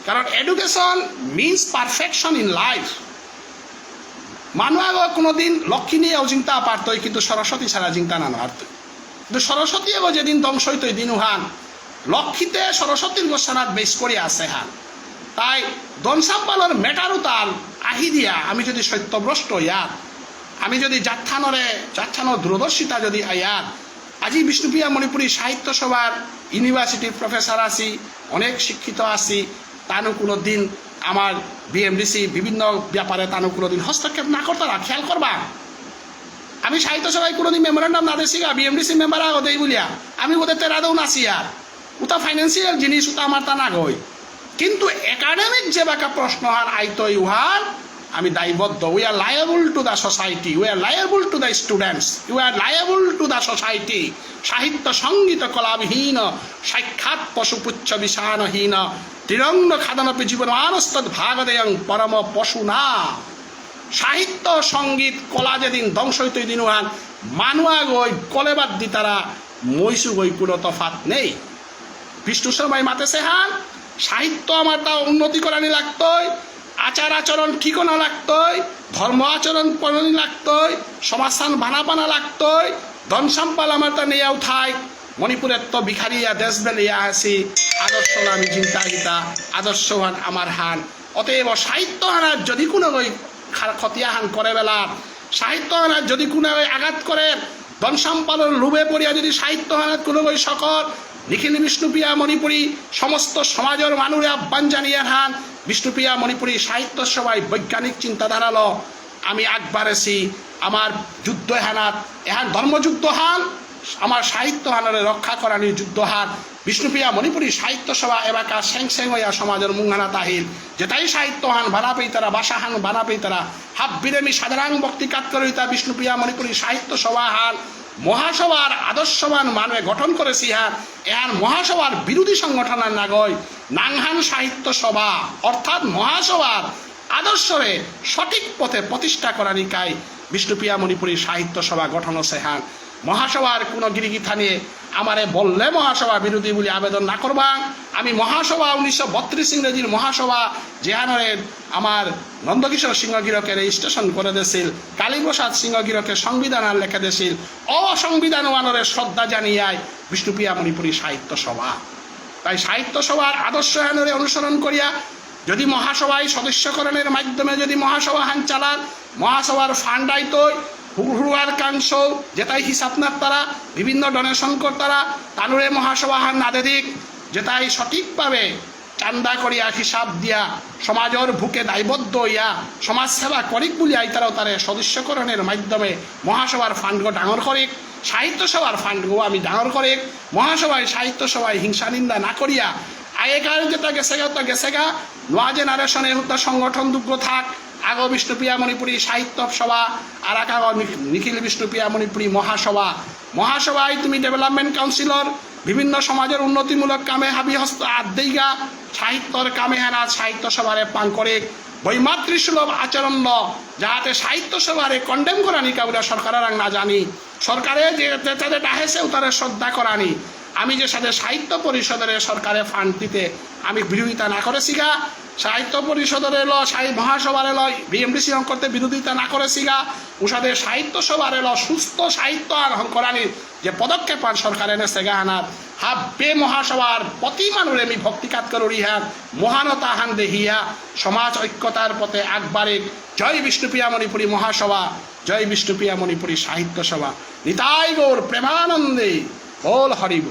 কারণ education means perfection in life মানুষ কোনোদিন লক্ষ্মী নিয়েও চিন্তা পারতই কিন্তু সরস্বতী ছাড়া চিন্তা না পারত কিন্তু সরস্বতী এগো যেদিন ধ্বংস হইতই দিন হান লক্ষ্মীতে সরস্বতীর গোসানাত বেশ করে আছে হান তাই দনসাম্পালর মেটারও তাল আহি দিয়া আমি যদি সত্যভ্রষ্ট ইয়াত আমি যদি যাত্রানোর দূরদর্শিতা যদি আয়াত আজি বিষ্ণুপ্রিয়া মণিপুরী সাহিত্য সভার ইউনিভার্সিটির প্রফেসর আছি অনেক শিক্ষিত আছি তানু কোনো দিন আমার বিএমডিসি বিভিন্ন ব্যাপারে তানু কোনো দিন হস্তক্ষেপ না করতারা খেয়াল করবা আমি সাহিত্য সভায় কোনোদিন মেমোরেন্ডাম না দিছি গা বিএমডিসি মেম্বার ওদেই বলিয়া আমি ওদের তেরাদেও নাছি আর ওটা ফাইন্যান্সিয়াল জিনিস ওটা আমার তা না গই কিন্তু একাডেমিক যে বাকা প্রশ্ন হার আইতো ইউহার আমি দায়বদ্ধ we are liable to the society we are liable to the students you are liable to the society সাহিত্য সঙ্গীত কলাবিহীন সাক্ষাৎ পশুপুচ্ছ বিষাণহীন তিরঙ্গ খাদনপি জীবনমানস্তৎ ভাগদেয়ং পরম পশু না সাহিত্য সঙ্গীত কলা যেদিন ধ্বংস হইতে দিন হান মানুয়া গই কলেবাদ দি তারা মৈসু গই কোনো তফাত নেই বিষ্ণু শর্মাই মাতেছে হান সাহিত্য আমার তা উন্নতি করানি লাগতই আচার আচরণ ঠিকনা লাগতই ধর্ম আচরণ পড়ানি লাগতই সমাজস্থান বানা লাগতই ধন সম্পাল আমার তা নিয়ে উঠাই মণিপুরের তো ভিখারিয়া দেশ বেলিয়া আসি আদর্শ আমি চিন্তা গীতা আদর্শহান আমার হান অতএব সাহিত্য হানার যদি কোনো ওই খতিয়াহান করে বেলা সাহিত্য হানার যদি কোনো ওই আঘাত করে ধন সম্পালের লোভে পড়িয়া যদি সাহিত্য হানার কোনো ওই সকল নিখিল বিষ্ণুপ্রিয়া মণিপুরী সমস্ত সমাজের মানুষের আহ্বান জানিয়ে হান বিষ্ণুপ্রিয়া মণিপুরী সাহিত্য সভায় বৈজ্ঞানিক চিন্তাধারালো আমি আগবাড়েছি আমার যুদ্ধ হানাত এহান ধর্মযুদ্ধ হান আমার সাহিত্য হানারে রক্ষা করানির যুদ্ধ হান বিষ্ণুপ্রিয়া মণিপুরী সাহিত্য সভা এলাকা স্যাং হইয়া সমাজের মুঙ্গানা তাহিল যেটাই সাহিত্য হান বানা পেই তারা বাসা হান বানা পেই তারা হাব বিরেমি সাধারণ বক্তি কাত করে বিষ্ণুপ্রিয়া মণিপুরী সাহিত্য সভা হান মহাসভার আদর্শবান মানুষ গঠন করেছি হান এহান মহাসভার বিরোধী সংগঠনের নাগয় নাংহান সাহিত্য সভা অর্থাৎ মহাসভার আদর্শরে সঠিক পথে প্রতিষ্ঠা করার নিকায় বিষ্ণুপ্রিয়া মণিপুরী সাহিত্য সভা গঠন সেহান মহাসভার কোনো গিরিগিথা নিয়ে আমারে বললে মহাসভা বিরোধী বলে আবেদন না করবা আমি মহাসভা 1932 ইংরেজির মহাসভা যেহানরে আমার নন্দকিশোর সিংহগিরকে রেজিস্ট্রেশন করে দিয়েছিল কালীপ্রসাদ সিংহগিরকে সংবিধান লেখা দিয়েছিল অসংবিধান ওয়ানরে শ্রদ্ধা জানিয়ায় বিষ্ণুপ্রিয়া মণিপুরী সাহিত্য সভা তাই সাহিত্য সভার আদর্শ হানরে অনুসরণ করিয়া যদি মহাসভায় সদস্যকরণের মাধ্যমে যদি মহাসভা হান চালান মহাসভার ফান্ড আইতই হুড়হুড়ার কাংশ যেটাই হিসাব না তারা বিভিন্ন ডোনেশন কর্তারা তানুরে মহাসভা হান আদেদিক যেটাই সঠিকভাবে চান্দা করিয়া হিসাব দিয়া সমাজের বুকে দায়বদ্ধ হইয়া সমাজ সেবা করিক বলিয়া তারাও তারে সদস্যকরণের মাধ্যমে মহাসভার ফান্ডগো ডাঙর করিক সাহিত্য সভার ফান্ডগো আমি ডাঙর করিক মহাসভায় সাহিত্য সভায় হিংসা নিন্দা না করিয়া আগেকার যেটা গেছে গা নোয়া জেনারেশনে হত্যা সংগঠন দুগ্গ থাক আগো বিষ্ণুপ্রিয়া মণিপুরী সাহিত্য সভা আর এক নিখিল বিষ্ণুপ্রিয়া মণিপুরী মহাসভায় তুমি ডেভেলপমেন্ট কাউন্সিলর বিভিন্ন সমাজের উন্নতিমূলক কামে হাবি হস্ত আদেইগা সাহিত্যর কামে হেনা সাহিত্য সভারে পাং করে বৈমাতৃসুলভ আচরণ যাহাতে সাহিত্য সভারে কন্ডেম করানি কাউরা সরকারের না জানি সরকারে যে তাদের ডাহেছে তাদের শ্রদ্ধা করানি আমি যে সাথে সাহিত্য পরিষদের সরকারে ফান্ড দিতে আমি বিরোধিতা না করেছি গা সাহিত্য পরিষদের মহাসভার বিএমডিসি করতে বিরোধিতা না করেছি গা উষাদের সাহিত্য সভার সুস্থ সাহিত্য আর করানির যে পদক্ষেপ আর সরকার এনেছে গাহানার হাব বে মহাসভার প্রতি মানুষ আমি ভক্তিকাত করি হান মহানতা হান দেহিয়া সমাজ ঐক্যতার পথে আগবাড়ে জয় বিষ্ণুপ্রিয়া মণিপুরী মহাসভা জয় বিষ্ণুপ্রিয়া মণিপুরী সাহিত্য সভা নিতাই গৌর প্রেমানন্দে বল হরিব।